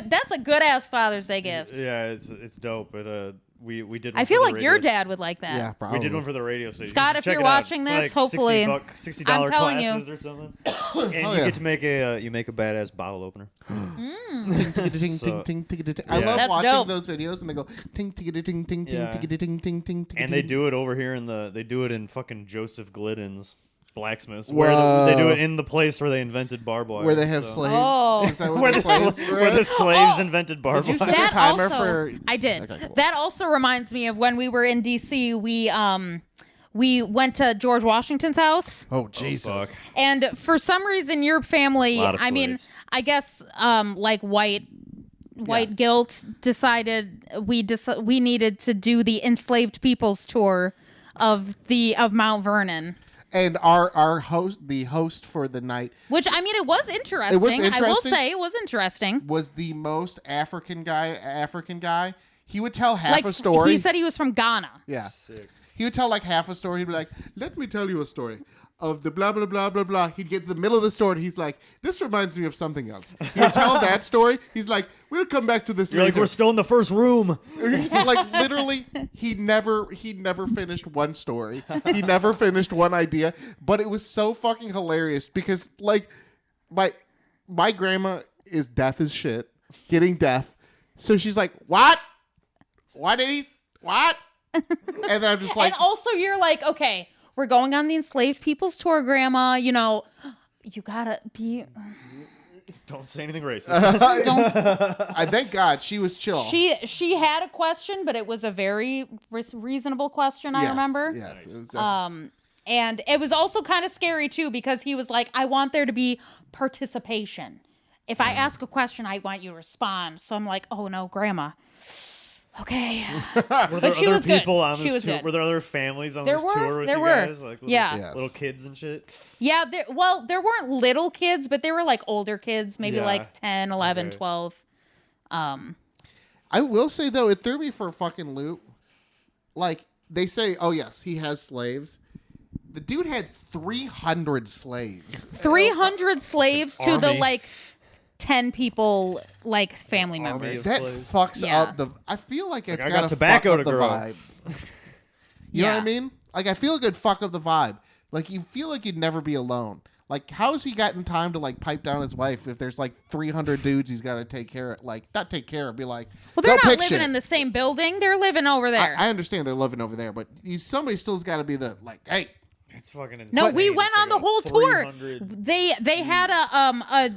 That's a good ass Father's Day gift. Yeah, it's dope. But we did. One I for feel the like your radio dad would like that. Yeah, probably. We did one for the radio station. Scott, You should if check you're it out. watching It's this, like hopefully- $60 I'm telling you. classes or something. And Hell you yeah. get to make a badass bottle opener. Ting, ting, ting, So- ting, ting, ting, ting, ting. I Yeah. love That's watching dope. those videos and they go ting ting ting ting ting Yeah. ting ting ting ting ting. And they do it over here they do it in fucking Joseph Glidden's. blacksmiths. Whoa. They do it in the place where they invented barbed wire. Where they have so. slaves. Oh. Is that Where the slaves where the slaves Oh. invented barbed Did you wire. set a timer also, for? I did. Okay, cool. That also reminds me of when we were in DC. We went to George Washington's house, Oh Jesus! fuck. and for some reason, your family, Lot of I mean, slaves. I guess, like white guilt decided we needed to do the enslaved people's tour of Mount Vernon. And our host, the host for the night, Which, I mean, it was interesting. I will interesting. say it was interesting. was the most African guy. He would tell half a story. He said he was from Ghana. yeah. Sick. He would tell like half a story. He'd be like, "Let me tell you a story of the blah blah blah blah blah." He'd get to the middle of the story. And he's like, "This reminds me of something else." He'd tell that story. He's like, "We'll come back to this You're like, later." we're still in the first room. Like literally, he never finished one story. He never finished one idea. But it was so fucking hilarious because like my grandma is deaf as shit, getting deaf. So she's like, "What? What did he? What?" And then I'm just like, And also, you're like, okay, we're going on the enslaved people's tour, Grandma. You know, you gotta be. Don't say anything racist. Don't. I thank God she was chill. She had a question, but it was a very reasonable question. I Yes, remember. Yes. It was definitely- And it was also kind of scary too because he was like, I want there to be participation. If I ask a question, I want you to respond. So I'm like, oh no, Grandma. Okay. Were there she other was good. people on She this was tour? good. Were there other families on There this were. tour with There you were. guys? Like little, Yeah. Yes. little kids and shit? Yeah, there weren't little kids, but they were like older kids, maybe Yeah. like 10, 11, Okay. 12. I will say though, it threw me for a fucking loop. Like they say, oh yes, he has slaves. The dude had 300 slaves. 300 slaves to the Army. like 10 people like family Army members. of That slaves. fucks Yeah. up the. I feel like it's I got got to tobacco fuck up to the grow. vibe. You know what I Yeah. mean? Like I feel like it'd fuck up the vibe. Like you feel like you'd never be alone. Like how has he gotten time to like pipe down his wife if there's like 300 dudes he's got to take care of? Like not take care of, be like. Well, they're "Go not pick living shit." in the same building. They're living over there. I understand they're living over there, but somebody still's got to be the like, hey. It's fucking insane. no, we to went on figure the out whole tour. 300 They had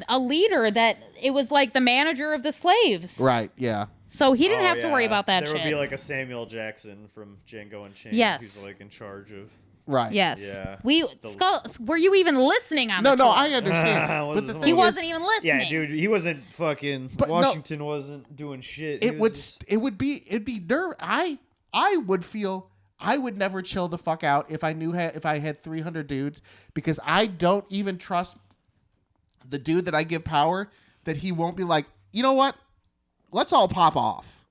a leader that it was like the manager of the slaves. Right? Yeah. So he didn't Oh, have to worry yeah. about that there shit. would be like a Samuel Jackson from Django Unchained. Yes. Who's like in charge of. Right. yes. Yeah. Were you even listening on No, the no, tour? I understand. but Wasn't the one. thing He is, wasn't even listening. Yeah, dude, he wasn't fucking. But no- Washington wasn't doing shit. He It was would. just- It'd be nerve. I would feel. I would never chill the fuck out if I knew if I had 300 dudes because I don't even trust the dude that I give power that he won't be like, you know what? Let's all pop off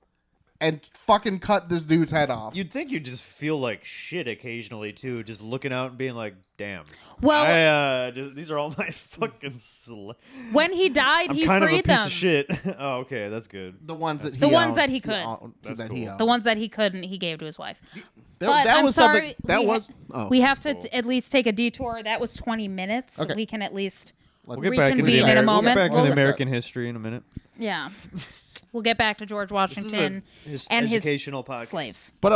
and fucking cut this dude's head off. You'd think you'd just feel like shit occasionally too, just looking out and being like, "Damn, Well- these are all my fucking." When he died, I'm he kind of a freed piece them. of shit. Oh, okay, that's good. the ones that The he ones owned, that he could. That's that he cool. owned. The ones that he couldn't, he gave to his wife. That, But that I'm was sorry, something. That we ha- was. Oh, We have to cool. at least take a detour. That was 20 minutes. Okay. We can at least Let's We'll get back into reconvene the in a Ameri- moment. We'll get back We'll- into American history in a minute. yeah. We'll get back to George This is Washington a and his educational podcast. slaves. But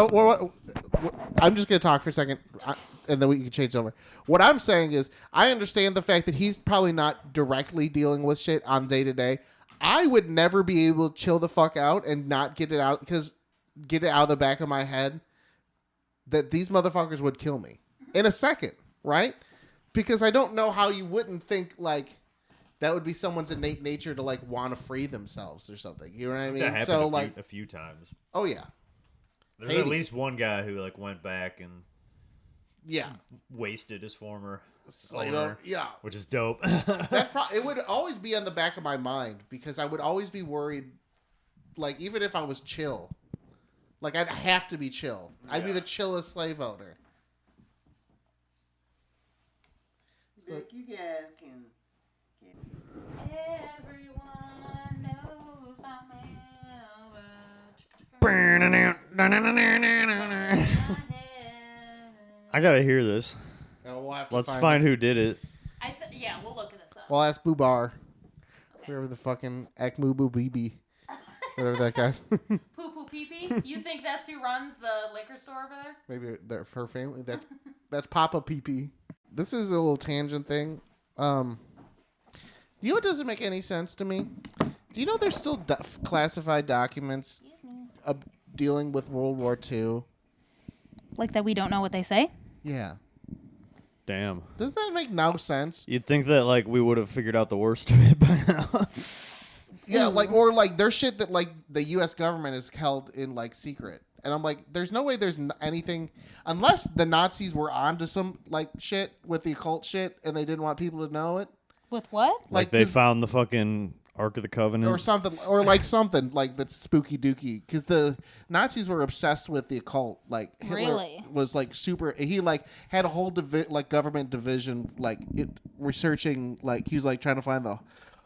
I'm just going to talk for a second, and then we can change over. What I'm saying is, I understand the fact that he's probably not directly dealing with shit on day to day. I would never be able to chill the fuck out and not get it out of the back of my head that these motherfuckers would kill me in a second, right? Because I don't know how you wouldn't think like that would be someone's innate nature to like want to free themselves or something. You know what I mean? That happened So like, a few times. oh yeah, There's Maybe. at least one guy who like went back and yeah. wasted his former Slave owner, owner, yeah. which is dope. It would always be on the back of my mind because I would always be worried, like even if I was chill, like I'd have to be chill. I'd be Yeah. the chillest slave owner. Vic, you guys can. Everyone knows I'm I gotta hear this. We'll have to Let's find who did it. Yeah, we'll look this up. We'll ask Boobar, whoever the fucking Akmubu BB, whatever that guy's. Poo Poo Pee Pee? You think that's who runs the liquor store over there? Maybe they're her family. That's Papa PP. this is a little tangent thing. You know what doesn't make any sense to me? Do you know there's still classified documents dealing with World War II? Like that we don't know what they say? Yeah. Damn. Doesn't that make no sense? You'd think that like we would have figured out the worst of it by now. Yeah, like or like there's shit that like the U.S. government is held in like secret, and I'm like, there's no way there's anything unless the Nazis were onto some like shit with the occult shit, and they didn't want people to know it. With what? Like they found the fucking Ark of the Covenant or something, or like something like that's spooky dooky, because the Nazis were obsessed with the occult. Like Hitler Really? was like super. He like had a whole like government division, like researching. Like he was like trying to find the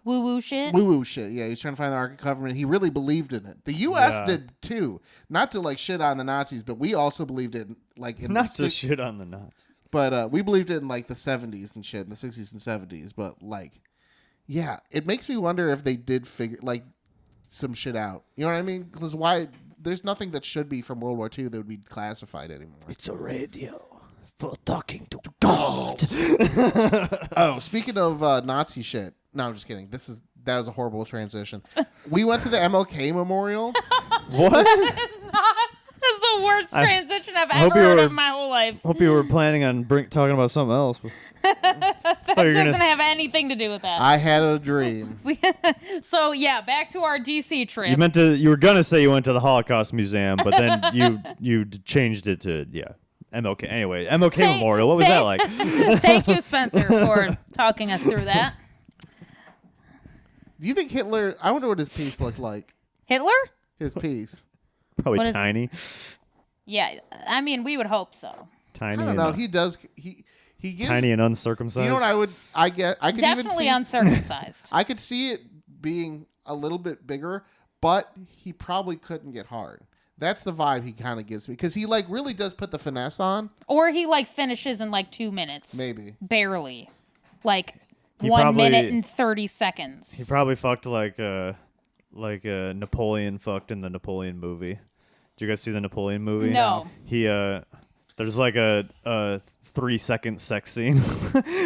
Woo woo shit? woo woo shit. Yeah, he's trying to find the Ark of the Covenant. He really believed in it. The U.S. Yeah. did too. Not to like shit on the Nazis, but we also believed it. Like in not the to shit on the Nazis. but we believed it in like the 70s and shit, in the 60s and 70s. But like. Yeah, it makes me wonder if they did figure like some shit out. You know what I mean? Because why? There's nothing that should be from World War II that would be classified anymore. It's a radio for talking to God. Oh, speaking of Nazi shit. No, I'm just kidding. That was a horrible transition. We went to the MLK Memorial. What? That's the worst transition I've hope ever you heard were- of in my whole life. Hope you were planning on talking about something else. That doesn't have anything to do with that. I had a dream. So yeah, back to our DC trip. You were gonna say you went to the Holocaust Museum, but then you changed it to MLK. Anyway, MLK Memorial. What was that like? Thank you, Spencer, for talking us through that. Do you think Hitler? I wonder what his piece looked like. Hitler? His piece. Probably What is- tiny. Yeah, I mean, we would hope so. Tiny. I don't know. He does. He gives. tiny and uncircumcised. You know what I could Definitely even see, uncircumcised. I could see it being a little bit bigger, but he probably couldn't get hard. That's the vibe he kind of gives me, because he like really does put the finesse on. Or he like finishes in like 2 minutes. Maybe. Barely. Like He 1 probably- minute and 30 seconds. He probably fucked like Napoleon fucked in the Napoleon movie. Did you guys see the Napoleon movie? No. He there's like a 3-second sex scene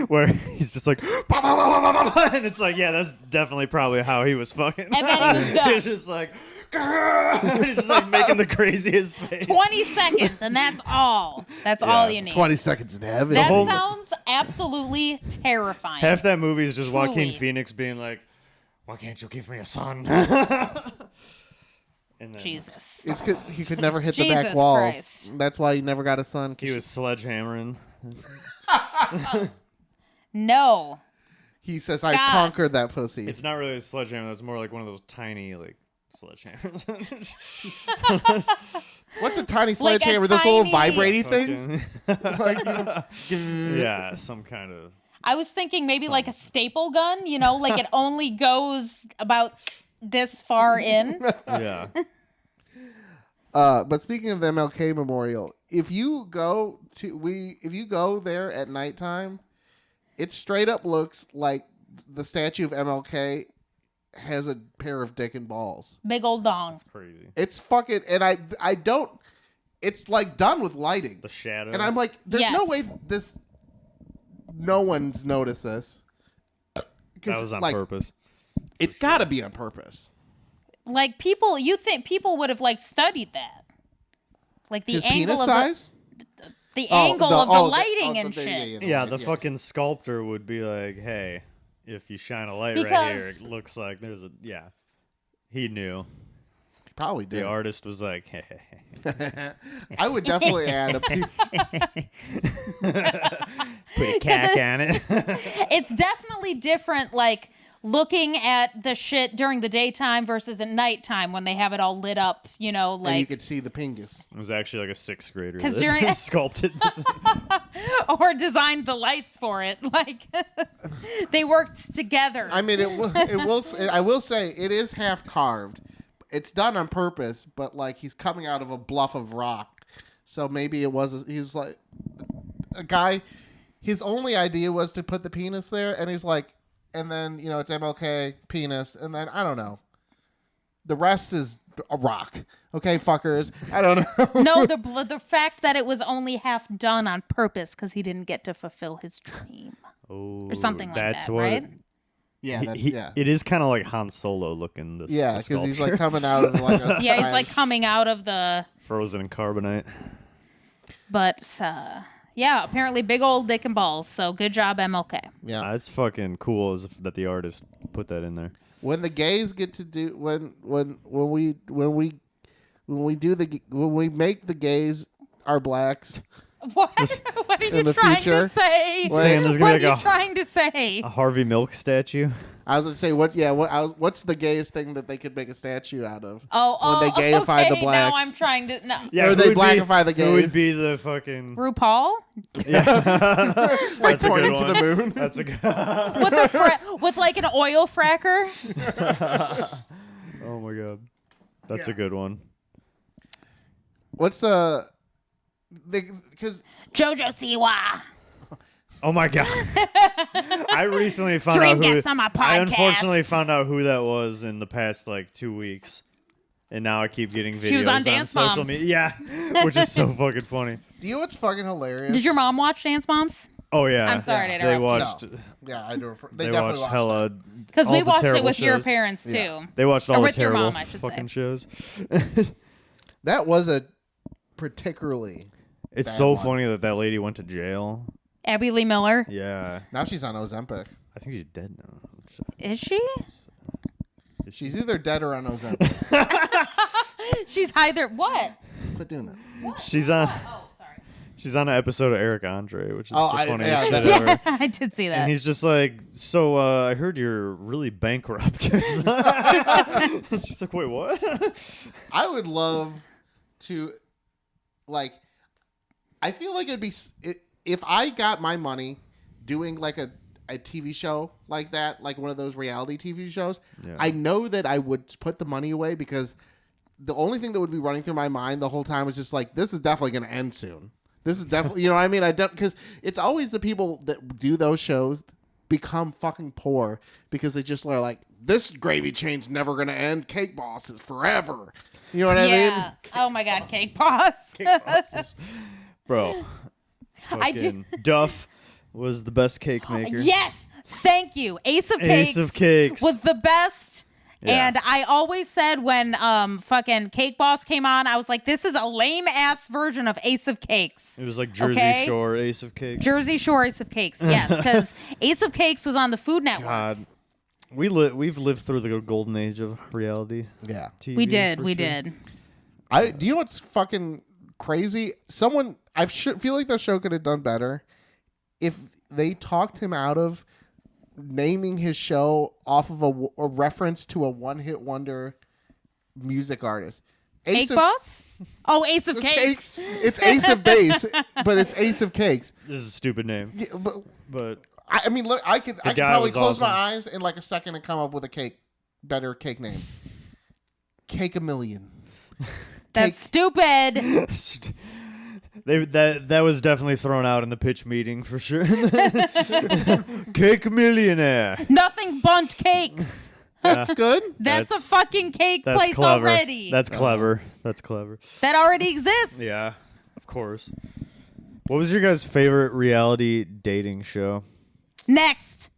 where he's just like "Bah, bah, bah, bah, bah, bah," and it's like, yeah, that's definitely probably how he was fucking. I bet he was done. He's just like and he's just like making the craziest face. 20 seconds, and that's all. That's all you need. 20 seconds in heaven. That whole- sounds absolutely terrifying. Half that movie is just Joaquin Truly. Phoenix being like, "Why can't you give me a son?" And then Jesus. It's he could never hit the Jesus back walls. Christ. That's why he never got a son. he was sledgehammering. No. He says, "I God. conquered that pussy." It's not really a sledgehammer. It's more like one of those tiny like sledgehammers. What's a tiny Like a sledgehammer? Those little tiny- vibrating things. Fucking- Like, you know, yeah, some kind of. I was thinking maybe like a staple gun, you know, like it only goes about this far in. Yeah. But speaking of the MLK Memorial, if you go there at nighttime, it straight up looks like the statue of MLK has a pair of dick and balls. Big old dong. Crazy. It's fucking, and I don't. It's like done with lighting, The shadow. and I'm like, there's no Yes. way this. No one's noticed this. that was on like, purpose. It's got to be on purpose. Like people, you think people would have like studied that, like the His angle penis of size. the angle of the lighting and yeah, shit. Yeah, the fucking sculptor would be like, "Hey, if you shine a light right here, Because- it looks like there's a yeah." He knew. Probably The did. artist was like, "Hey, I would definitely add a. put a cack on it." It's definitely different, like looking at the shit during the daytime versus at nighttime when they have it all lit up, you know, And you like could see the pingus. It was actually like a 6th grader 'Cause that during- sculpted. The thing. or designed the lights for it. Like they worked together. I mean, I will say it is half carved. It's done on purpose, but like he's coming out of a bluff of rock, so maybe he's like a guy. His only idea was to put the penis there, and he's like, and then it's MLK penis, and then I don't know. The rest is a rock. Okay, fuckers. I don't know. No, the fact that it was only half done on purpose because he didn't get to fulfill his dream or something like that's that, what, right? Yeah, that's, yeah. It is kind of like Han Solo looking. This yeah, this because he's sculpture. like coming out of like a Yeah, he's like coming out of the. frozen in carbonite. But yeah, apparently big old dick and balls. So good job, MLK. Yeah. That's fucking cool that the artist put that in there. When the gays get to do when we make the gays our blacks. What? What are In you the trying future, to say? Saying there's gonna What be are like you trying to say? a Harvey Milk statue. I was gonna say what's the gayest thing that they could make a statue out of? Oh, when they gayify okay, the blacks. Now I'm trying to no. Yeah, Or who they would blackify the Who would gays. be the fucking RuPaul yeah? Like That's a good pointing to one. the moon. That's a good. with like an oil fracker. Oh my god, that's a Yeah. good one. What's the because Jojo Siwa. Oh my god! I recently found Dream out who. guest on my I podcast. unfortunately found out who that was in the past like 2 weeks, and now I keep getting videos She was on Dance social Moms. media. Yeah, which is so fucking funny. do you know what's fucking hilarious? Did your mom watch Dance Moms? Oh yeah, I'm sorry to They interrupt watched. Yeah, I do. They, They definitely watched hella. Because all we the watched it terrible with your shows. parents too. Yeah. They watched Or all the with your terrible mom, I should fucking say. shows. That was a particularly. It's Bad so one. funny that lady went to jail. Abby Lee Miller. Yeah, Now she's on Ozempic. I think she's dead now. Is she? She's either dead or on Ozempic. She's either what? Quit doing that. She's on. Oh, sorry. She's on an episode of Eric Andre, which is Oh, the I- funniest yeah, shit that's- ever. Yeah, I did see that. And he's just like, so I heard you're really bankrupt. She's like, wait, what? I would love to, like, I feel like it'd be if I got my money doing like a TV show like that, like one of those reality TV shows. Yeah. I know that I would put the money away because the only thing that would be running through my mind the whole time was just like, this is definitely going to end soon. This is definitely, you know what I mean? Because it's always the people that do those shows become fucking poor because they just are like, this gravy chain's never going to end. Cake Boss is forever. You know what I mean? yeah. Oh my God, Cake Boss. Bro. I do- Fucking Duff was the best cake maker. Yes, thank you. Ace of Ace Cakes, of Cakes. was the best. Yeah. And I always said when fucking Cake Boss came on, I was like, this is a lame ass version of Ace of Cakes. It was like Jersey Okay. Shore Ace of Cake. Jersey Shore Ace of Cakes, yes, because Ace of Cakes was on the Food Network. God. We've lived through the golden age of reality Yeah. TV. We did, for we sure. did. Do you know what's fucking crazy? I feel like the show could have done better if they talked him out of naming his show off of a reference to a one-hit wonder music artist. Cake Boss? Oh, Ace of Cakes. It's Ace of Base, but it's Ace of Cakes. This is a stupid name. Yeah, But I mean, look, I could guy probably was close my awesome. eyes in like a second and come up with a better cake name. Cake a Million. That's stupid. that was definitely thrown out in the pitch meeting for sure. Cake millionaire. Nothing Bunt Cakes. That's good. That's a That's- fucking cake That's place clever. already. That's clever. That's clever. That already exists. Yeah, of course. What was your guys' favorite reality dating show? Next.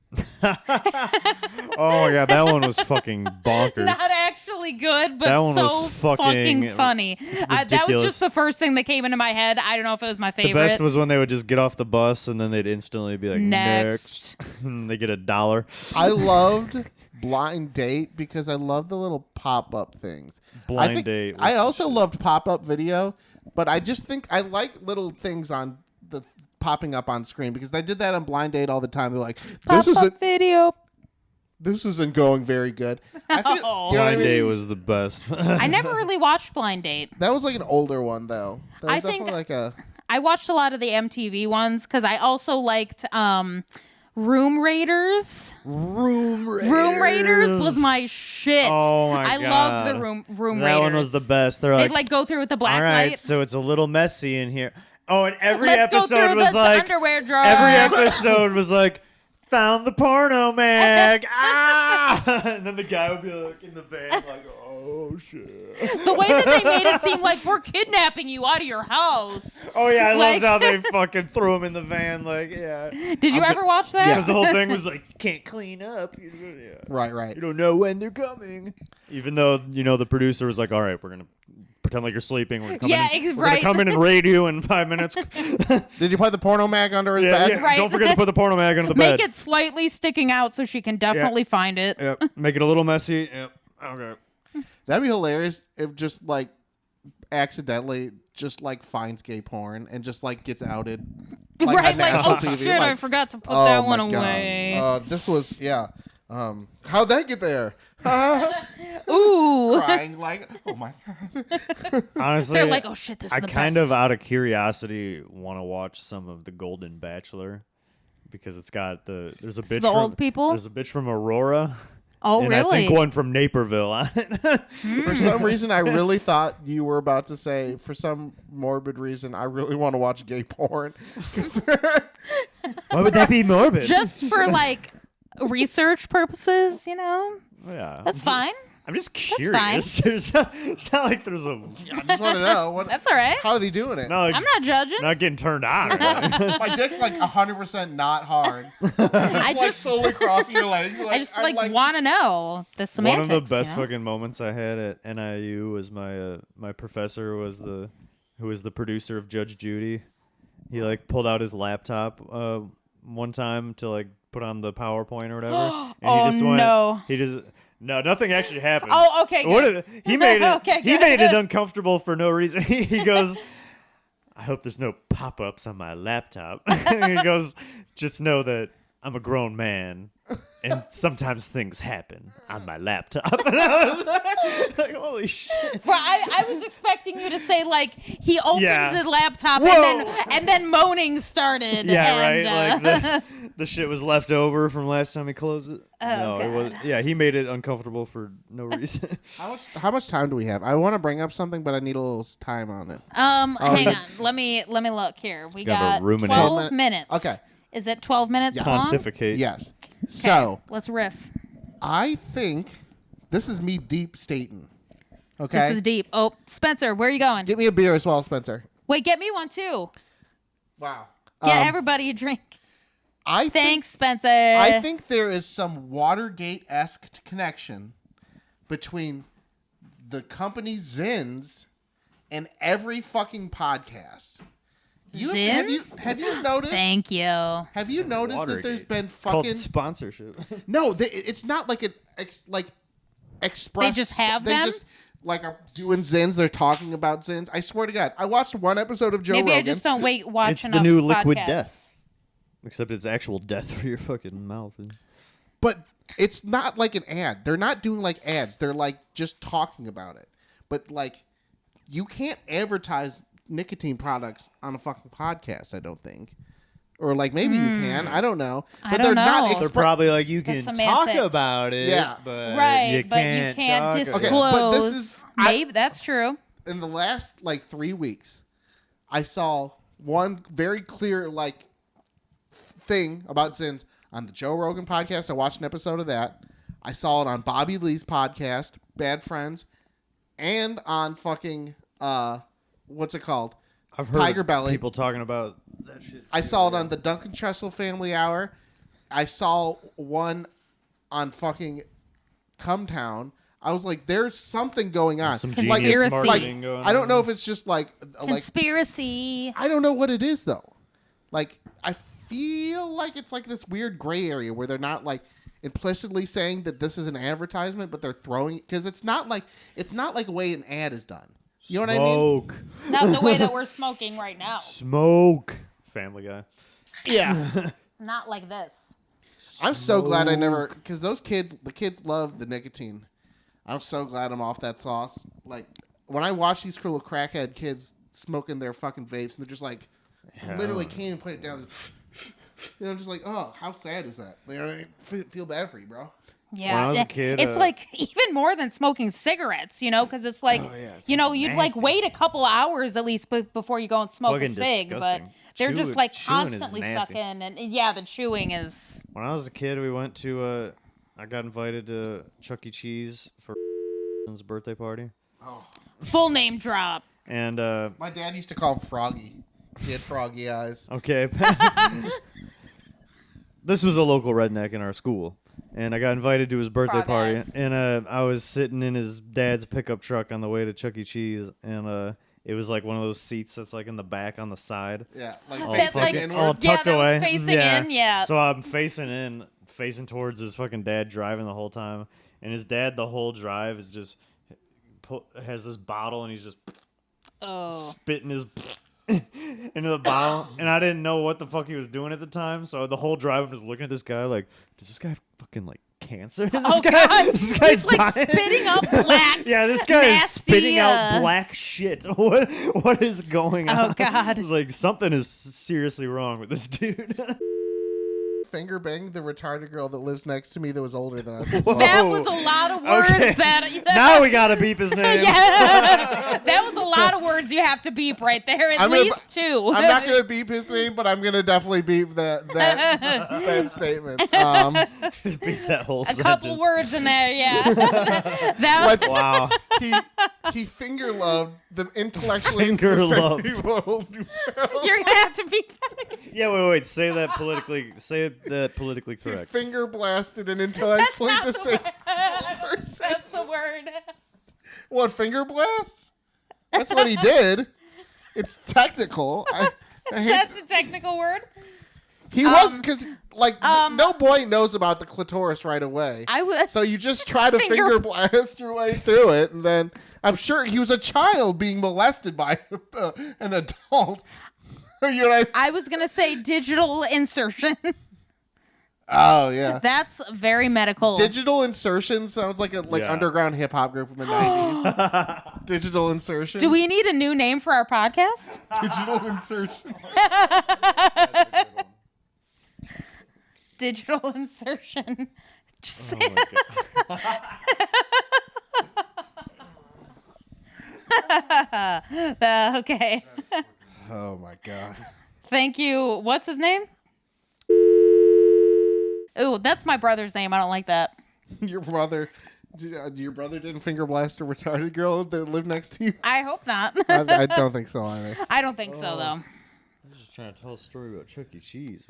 Oh my god, that one was fucking bonkers. Not actually good, but That one so was fucking funny. That was ridiculous. just the first thing that came into my head. I don't know if it was my The favorite. best was when they would just get off the bus and then they'd instantly be like, Next. and they get $1. I loved Blind Date because I love the little pop-up things. Blind Date was I the also loved pop-up video, but I just think I like little things on the popping up on screen because they did that on Blind Date all the time. They're like, Pop-up video. this isn't going very good. I feel, you know what I Blind mean? Date was the best. I never really watched Blind Date. That was like an older one though. That was I think- definitely like a I watched a lot of the MTV ones because I also liked Room Raiders. Room Raiders. Room Raiders was my shit. Oh my I God. loved the Room Raiders. That one was the best. They're They'd like, like go through with the black all right, light. so it's a little messy in here. Oh, and every Let's go episode through was the like, underwear drawer. every episode was like, found the porno mag. Ah! And then the guy would be like in the van, like, oh shit. The way that they made it seem like we're kidnapping you out of your house. Oh yeah, I Like- loved how they fucking threw him in the van. Like, yeah, Did you ever watch that? because the whole thing was like, you can't clean up. Yeah. Right. You don't know when they're coming. Even though the producer was like, all right, we're gonna pretend like you're sleeping. We're gonna we're right. gonna come in and raid you in 5 minutes. Did you put the porno mag under his bed? Yeah. Right. Don't forget to put the porno mag under the bed. Make it slightly sticking out so she can definitely find it. Yep. Make it a little messy. Yep. Okay. That'd be hilarious if just like accidentally just like finds gay porn and just like gets outed. Like, Right, on like, national oh TV, shit, I like, forgot to put oh that one my God. away. This was how'd that get there? Ooh. Crying like, oh my God. Honestly, They're like, oh shit, this is I the kind best. of, out of curiosity, want to watch some of the Golden Bachelor because it's got there's a bitch the from, old people? There's a bitch from Aurora. Oh, and really? I think one from Naperville on it. For some reason, I really thought you were about to say, for some morbid reason, I really want to watch gay porn. Why would that be morbid? Just for like research purposes, yeah, That's fine. I'm just fine. curious. It's not like there's a I just want to know That's all right. how are they doing it? like, I'm not judging. not getting turned on. or anything. My dick's like 100% not hard. I Like just, slowly crossing your legs. I just I'm want to know the One semantics. of the best you know? fucking moments I had at NIU was my professor who was the producer of Judge Judy. He like pulled out his laptop one time to like put on the PowerPoint or whatever. And Oh, he just went, no. He just no, nothing actually happened. Oh, okay, good. He made it. Okay, he good. made it uncomfortable for no reason. He goes, "I hope there's no pop-ups on my laptop." He goes, "Just know that I'm a grown man, and sometimes things happen on my laptop." And I was like, "Holy shit!" Well, I was expecting you to say like he opened Yeah. the laptop Whoa. and then moaning started. Yeah, and, right. Like the shit was left over from last time he closed it. No, it God. was. Yeah, he made it uncomfortable for no reason. How much time do we have? I want to bring up something, but I need a little time on it. hang yeah. on. Let me look here. We gotta got ruminate. 12 minutes. Okay. Is it 12 minutes long? Pontificate. Yes. Okay, So let's riff. I think this is me deep stating. Okay. This is deep. Oh, Spencer, where are you going? Get me a beer as well, Spencer. Wait, get me one too. Wow. Get everybody a drink. I think Thanks, Spencer. I think there is some Watergate-esque connection between the company Zins and every fucking podcast. Zins? Have you noticed? Thank you. Have you noticed that there's Watergate. been It's called fucking sponsorship. no? It's not like express. They just have they them? just like are doing Zins. They're talking about Zins. I swear to God, I watched one episode of Joe Maybe Rogan. I just don't watch It's the enough new liquid podcasts. death. Except it's actual death for your fucking mouth. But it's not like an ad. They're not doing like ads. They're like just talking about it. But like, you can't advertise nicotine products on a fucking podcast. I don't think. Or like maybe you can. I don't know. I But don't they're not. know. They're probably like, you can talk semantics. about it, Yeah. but Right, you but you can't can't talk disclose. about it. Okay, but this is- Maybe that's true. in the last like 3 weeks, I saw one very clear like thing about Zins on the Joe Rogan podcast. I watched an episode of that. I saw it on Bobby Lee's podcast, Bad Friends, and on fucking what's it called? I've heard Tiger Belly. people talking about that shit. I saw it on the Duncan Trussell Family Hour. I saw one on fucking Cumtown. I was like, there's something going on. Some Like, genius Conspiracy. marketing going on. I don't know if it's just like Conspiracy. I don't know what it is though. Like I feel like it's like this weird gray area where they're not like implicitly saying that this is an advertisement, but they're throwing because it's not like a way an ad is done. You know what I mean? Smoke. Not the way that we're smoking right now. Smoke. Family Guy. Yeah. Not like this. I'm so glad I never because the kids love the nicotine. I'm so glad I'm off that sauce. Like when I watch these little crackhead kids smoking their fucking vapes and they're just like literally can't even put it down. You know, I'm just like, oh, how sad is that? You know, I feel bad for you, bro. Yeah, When I was a kid, it's like even more than smoking cigarettes, because it's like, it's you'd fucking like nasty. wait a couple hours at least before you go and smoke Fucking a cig, but disgusting. they're just like Chewing is constantly nasty. sucking, and yeah, the chewing is. When I was a kid, we went to I got invited to Chuck E. Cheese for his birthday party, Full name drop. and My dad used to call him Froggy. He had froggy eyes. okay, this was a local redneck in our school, and I got invited to his birthday Frog party, eyes. and I was sitting in his dad's pickup truck on the way to Chuck E. Cheese, and it was like one of those seats that's like in the back on the side. Yeah, like all That's facing like- inward. all Yeah, tucked that was away. facing in, yeah. So I'm facing towards his fucking dad driving the whole time, and his dad the whole drive is just has this bottle, and he's just Oh. spitting his into the bottle, and I didn't know what the fuck he was doing at the time. So the whole drive, I'm just looking at this guy like, does this guy fucking like cancer? Is this Oh guy, God! is this guy's He's like dying? spitting up black. Yeah, this guy is nasty, spitting out black shit. What is going on? Oh, God. It's like something is seriously wrong with this dude. Finger banged the retarded girl that lives next to me that was older than us. That was a lot of words. Okay. That Now we gotta beep his name. yeah, that was a lot of words you have to beep right there. At I'm gonna- least two. I'm not gonna beep his name, but I'm gonna definitely beep that statement. Just beep that whole a sentence. couple words in there. Yeah, that was. Wow. he finger loved the intellectually Finger loved. disabled girl. You're gonna have to beep that again. Yeah, wait. Say that politically He correct. finger blasted an intellectually That's not the disabled word. person. That's the word. What, finger blast? That's what he did. It's technical. I hate That's the technical word. he wasn't because no boy knows about the clitoris right away. I was. So you just try to Finger- finger blast your way through it, and then I'm sure he was a child being molested by an adult. You know what I mean? I was gonna say digital insertion. Oh yeah. That's very medical. Digital Insertion sounds like a Yeah. underground hip hop group in the 90s. Digital Insertion. Do we need a new name for our podcast? Digital Insertion. Digital insertion. Just Oh my God. okay. Oh my god. Thank you. What's his name? Ooh, that's my brother's name. I don't like that. Your brother didn't finger blast a retarded girl that lived next to you? I hope not. I don't think so either. I don't think so, though. I'm just trying to tell a story about Chuck E. Cheese.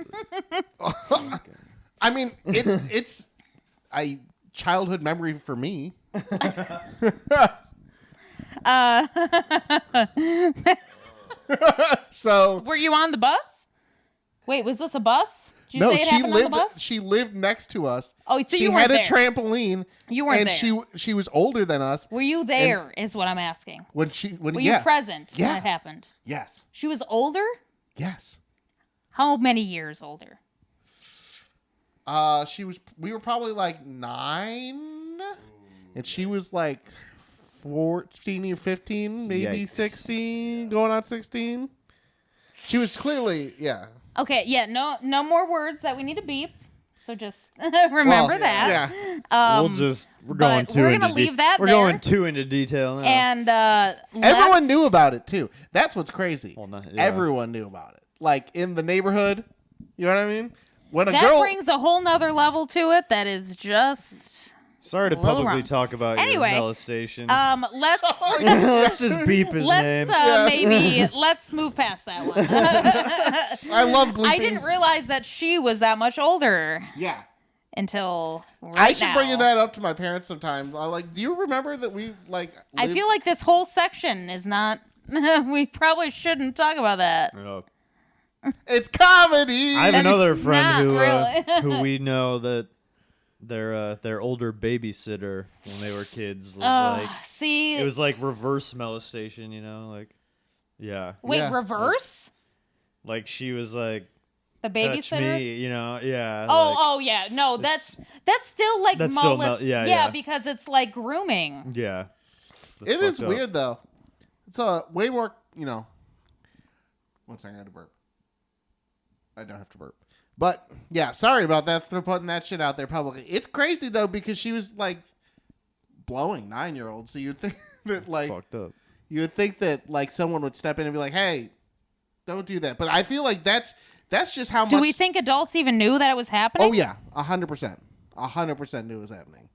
I mean, it's a childhood memory for me. So Were you on the bus? Wait, was this a bus? Did you no, say it happened on the bus? she lived next to us. Oh, so she you had weren't a there. trampoline. You weren't and there. she was older than us Were you there? Is what I'm asking. when Were yeah. you present Yeah. when it happened? Yes. She was older? Yes. How many years older? We were probably like 9 and she was like 14 or 15, maybe Yikes. 16, going on 16. She was clearly, yeah. Okay, yeah, no more words that we need to beep. So just remember Well, that. Yeah. We're going but too we're into gonna leave that We're there. going too into detail now. And Everyone let's- knew about it too. That's what's crazy. Well, no, yeah. Everyone knew about it. Like in the neighborhood, you know what I mean? When a that girl brings a whole nother level to it. That is just Sorry to a little publicly wrong. talk about Anyway, your molestation. let's Let's just beep his name. maybe let's move past that one. I love bleeping. I didn't realize that she was that much older Yeah. until right I should now. bring that up to my parents sometime. I'm like, do you remember that we like I lived- feel like this whole section is not. We probably shouldn't talk about that. Oh. it's comedy? I have That's another friend not who really. who we know that their older babysitter when they were kids was like See, it was like reverse molestation, you know, like yeah, wait, Yeah. reverse like she was like the touch babysitter. me, you know, yeah. Oh, like, oh yeah, no, that's still like That's still yeah. because it's like grooming. yeah. That's It is fucked up. weird though. It's a way more, One second, I had to burp. I don't have to burp. But yeah, sorry about that for putting that shit out there publicly. It's crazy though because she was like blowing 9-year-olds, so you'd think that like Fucked up. you would think that like someone would step in and be like, "Hey, don't do that." But I feel like that's just how much. Do we think adults even knew that it was happening? Oh yeah, 100%, 100% knew it was happening.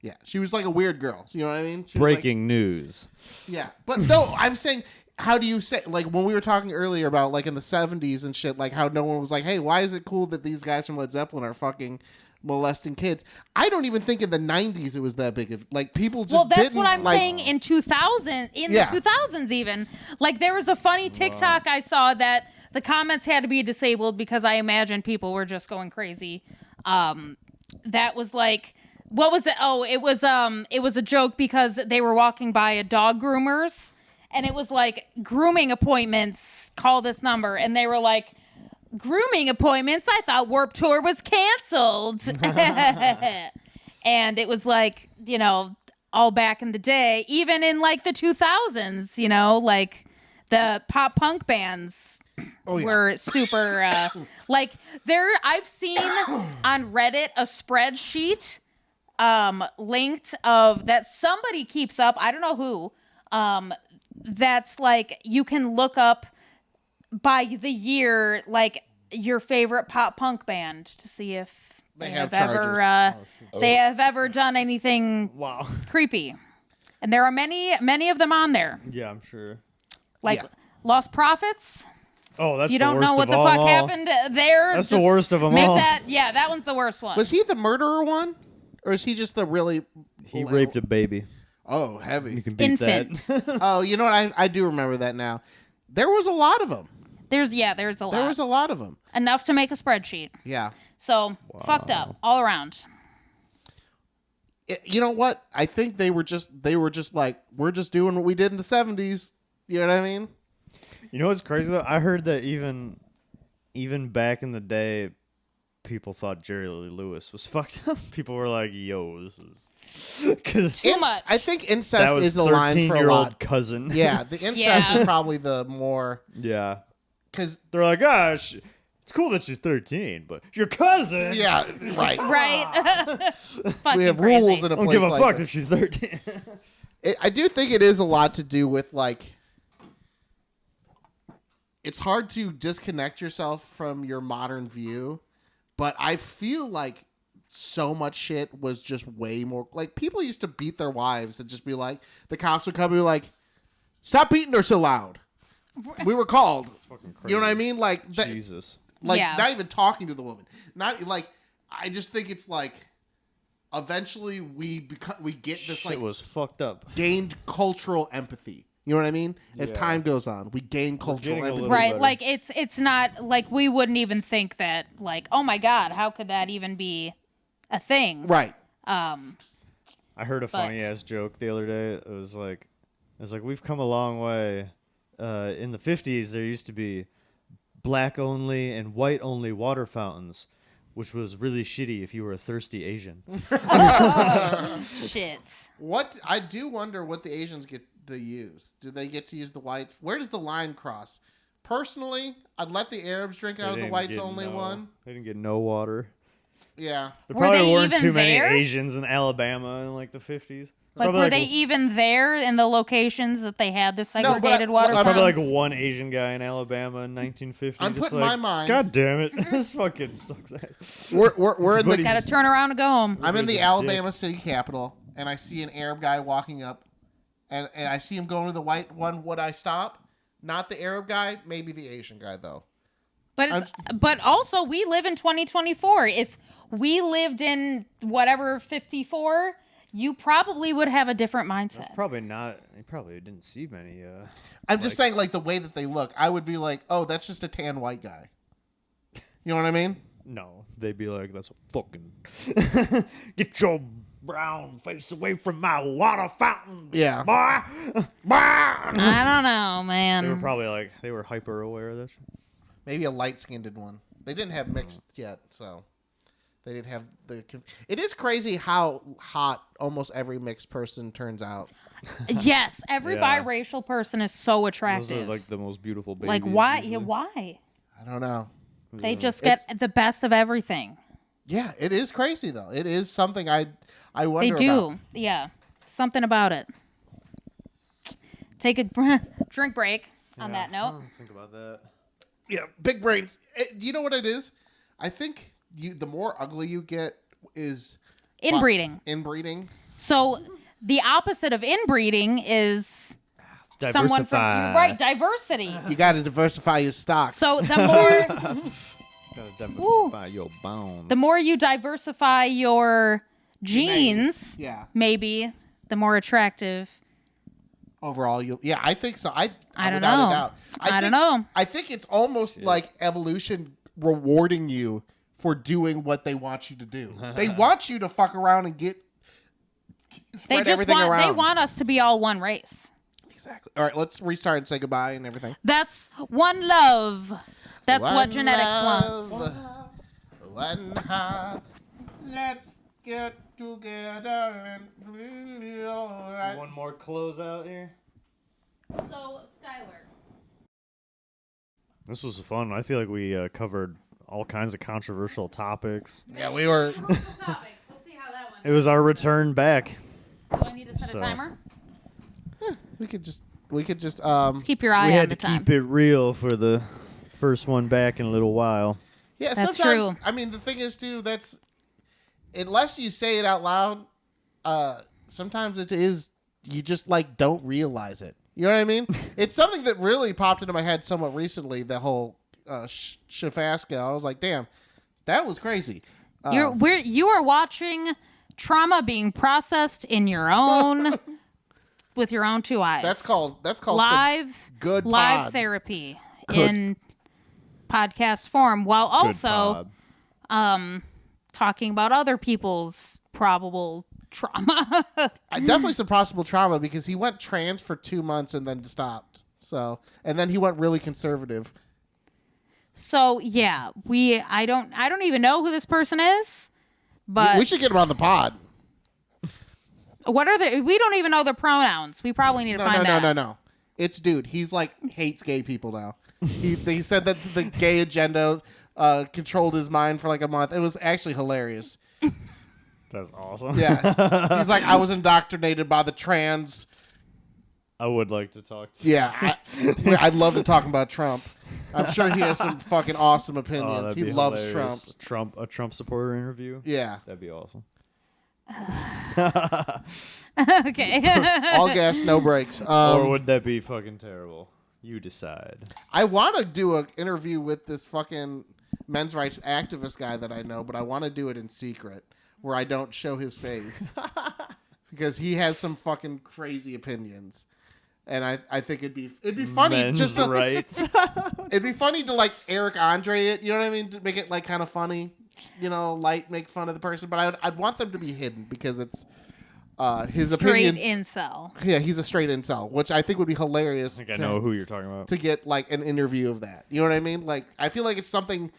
Yeah, she was like a weird girl. You know what I mean? She was Breaking news. yeah, but no, I'm saying, how do you say, like, when we were talking earlier about, like, in the 70s and shit, like, how no one was like, hey, why is it cool that these guys from Led Zeppelin are fucking molesting kids? I don't even think in the 90s it was that big of, like, people just Well, that's didn't, what I'm like, saying in 2000, in Yeah. the 2000s even. Like, there was a funny TikTok I saw that the comments had to be disabled because I imagine people were just going crazy. That was like, what was it? Oh, it was a joke because they were walking by a dog groomer's, and it was like, grooming appointments, call this number, and they were like, grooming appointments? I thought Warped Tour was canceled. And it was like, you know, all back in the day, even in like the 2000s, you know, like the pop punk bands were super like I've seen on Reddit a spreadsheet linked of that somebody keeps up, I don't know who, that's like you can look up by the year like your favorite pop punk band to see if they have ever done anything creepy. And there are many of them on there. Yeah, I'm sure. Like Yeah. Lost Prophets. Oh, that's You the don't worst know what of the all. fuck happened there. That's the Just worst of them make all. that one's the worst one. Was he the murderer one? Or is he just the really... He raped a baby. Oh, heavy. You can beat Infant. that. Oh, you know what? I do remember that now. There was a lot of them. There's a lot. There was a lot of them. Enough to make a spreadsheet. Yeah. So fucked up all around. You know what? I think they were just like, we're just doing what we did in the 70s. You know what I mean? You know what's crazy though? I heard that even back in the day, people thought Jerry Lee Lewis was fucked up. People were like, "Yo, this is Too much. I think that incest was is the line for a 13-year-old lot. cousin." Yeah, the incest Yeah. is probably the more, yeah. because They're like, "Gosh, it's cool that she's 13, but your cousin." yeah, right. Right. Fucking We have crazy. rules in a I don't place give a like fuck that. if she's 13. I do think it is a lot to do with like, it's hard to disconnect yourself from your modern view, but I feel like so much shit was just way more, like, people used to beat their wives and just be like, the cops would come and be like, stop beating her so loud. We were called. You know what I mean? Like, that, Jesus. like Yeah. not even talking to the woman. Not like, I just think it's like, eventually we get this Shit like was fucked up. gained cultural empathy. You know what I mean? As Yeah. time goes on, we gain cultural getting a empathy. little Right. better. Like it's not like we wouldn't even think that like, oh my God, how could that even be a thing? Right. I heard a funny ass joke the other day. It was like we've come a long way. In the 50s, there used to be black only and white only water fountains, which was really shitty if you were a thirsty Asian. Shit. What I do wonder what the Asians get to use. Do they get to use the whites? Where does the line cross? Personally, I'd let the Arabs drink out of the whites only one. They didn't get no water. Yeah. There Were probably they weren't even too many there? Asians in Alabama in like the 50s. Like, Probably were they even there in the locations that they had the but segregated water I'm Probably fountains? like one Asian guy in Alabama in 1950. I'm just putting like, my mind- God damn it, this fucking sucks ass. We're in But the he's- Gotta turn around and go home. I'm in the Everybody's a Alabama city capitol and I see an Arab guy walking up and I see him going to the white one. Would I stop? Not the Arab guy, maybe the Asian guy though. But also we live in 2024. If we lived in whatever 54, you probably would have a different mindset. Probably not. He probably didn't see many. I'm just saying, like, the way that they look, I would be like, oh, that's just a tan white guy. You know what I mean? No, they'd be like, that's a fucking. Get your brown face away from my water fountain. Yeah. Boy. I don't know, man. They were probably like, they were hyper aware of this. Maybe a light-skinned one. They didn't have mixed yet, so they didn't have the. It is crazy how hot almost every mixed person turns out. Yes, every Yeah. biracial person is so Those attractive. are like the most beautiful babies. Like why? Yeah, usually. why? I don't know. They just get the best of everything. Yeah, it is crazy though. It is something I wonder They do. about. Yeah. Something about it. Take a drink break on that note. Think about that. Yeah, big brains. Do you know what it is? I think the more ugly you get is Inbreeding. Inbreeding. So the opposite of inbreeding is someone from Diversify. right, diversity. You got to diversify your stocks. So the more Gotta diversify your bones. the more you diversify your genes, yeah. maybe the more attractive. Overall, I think so. I don't without know. a doubt. I don't know. I think it's almost like evolution rewarding you for doing what they want you to do. They want you to fuck around and spread everything around. They want us to be all one race. Exactly. All right, let's restart and say goodbye and everything. That's one love. That's One what genetics love, wants. One heart. Let's get together and be all right. One more close out here. So, Skylar. This was fun. I feel like we covered all kinds of controversial topics. Yeah, we were. Topics. We'll see how that It was our return back. Do I need to set So- a timer? We could just. Just keep your eye We on had the to time. keep it real for the first one back in a little while. Yeah, That's sometimes, true. I mean, the thing is, too, that's unless you say it out loud. Sometimes it is you just like don't realize it. You know what I mean? It's something that really popped into my head somewhat recently. The whole Shafaska. I was like, damn, that was crazy. You are watching trauma being processed in your own with your own two eyes. That's called some live good live pod. therapy in podcast form, while also talking about other people's probable trauma. Definitely some possible trauma because he went trans for 2 months and then stopped. So, and then he went really conservative. So yeah, I don't even know who this person is, but We should get him on the pod. what are we don't even know their pronouns. We probably need to find that. No. It's dude. He's like hates gay people now. He said that the gay agenda controlled his mind for like a month. It was actually hilarious. That's awesome. Yeah. He's like, I was indoctrinated by the trans. I would like to talk to you. Yeah. I'd love to talk about Trump. I'm sure he has some fucking awesome opinions. that'd He be loves hilarious. Trump. A Trump supporter interview? Yeah. That'd be awesome. Okay. All gas, no brakes. Or would that be fucking terrible? You decide. I want to do an interview with this fucking men's rights activist guy that I know, but I want to do it in secret where I don't show his face because he has some fucking crazy opinions. And I think it'd be funny Men's just to, rights. it'd be funny to like Eric Andre it, you know what I mean, to make it like kind of funny, you know, light, make fun of the person, but I'd want them to be hidden because it's his Straight opinions. incel. Yeah, he's a straight incel, which I think would be hilarious. I think I know who you're talking about. To get like an interview of that. You know what I mean? Like I feel like it's something.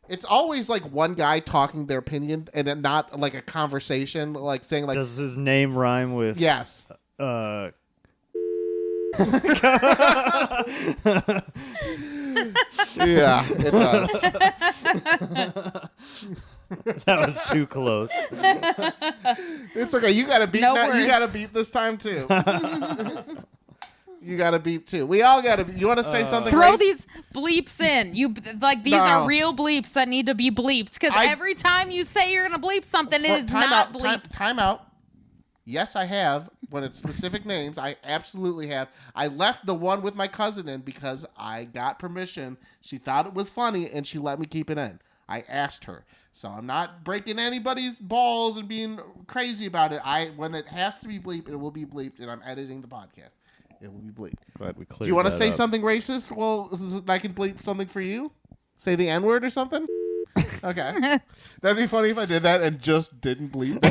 It's always like one guy talking their opinion and then not like a conversation, like saying like. Does his name rhyme with? Yes. Yeah, it does. That was too close. It's okay. You gotta beep. No You words. gotta beep this time too. You gotta beep too. We all gotta. You want to say something? Throw Race? these bleeps in. These No. are real bleeps that need to be bleeped because every time you say you're gonna bleep something, it is not bleeped. Time out. Yes, I have. When it's specific names, I absolutely have. I left the one with my cousin in because I got permission. She thought it was funny, and she let me keep it in. I asked her. So I'm not breaking anybody's balls and being crazy about it. When it has to be bleeped, it will be bleeped, and I'm editing the podcast. It will be bleeped. Glad we cleared Do you want to that say up. something racist? Well, I can bleep something for you. Say the N-word or something. Okay, that'd be funny if I did that and just didn't bleep. or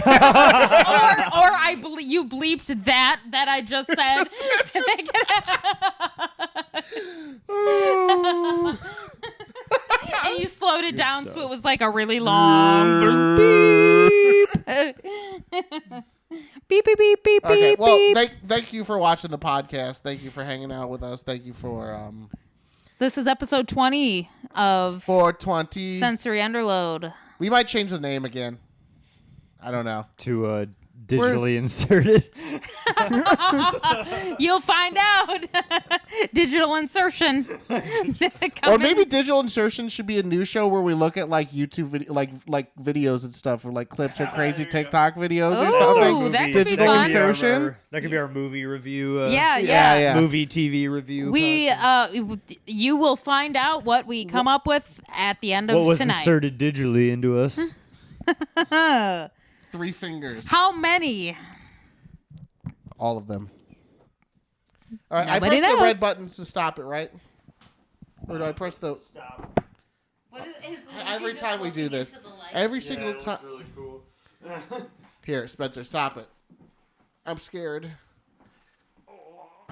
you bleeped that I just said. And you slowed it down so it was like a really long beep. Beep, beep, beep, beep, Okay, beep, well, beep. thank you for watching the podcast. Thank you for hanging out with us. Thank you for This is episode 20 of 420. Sensory UnderLoad. We might change the name again. I don't know. To digitally inserted. You'll find out. Digital insertion. Or maybe digital insertion should be a new show where we look at like YouTube video, like videos and stuff, or like clips or crazy TikTok videos or Ooh, something. that could be Digital fun. insertion. That could be our movie review. Yeah. Movie TV review. You will find out what we come up with at the end of what was tonight. inserted digitally into us? 3 fingers. How many? All of them. All right, Nobody I press the knows. red buttons to stop it, right? Or do I press the... Stop. Every time we do this. Every single time... Really cool. Here, Spencer, stop it. I'm scared.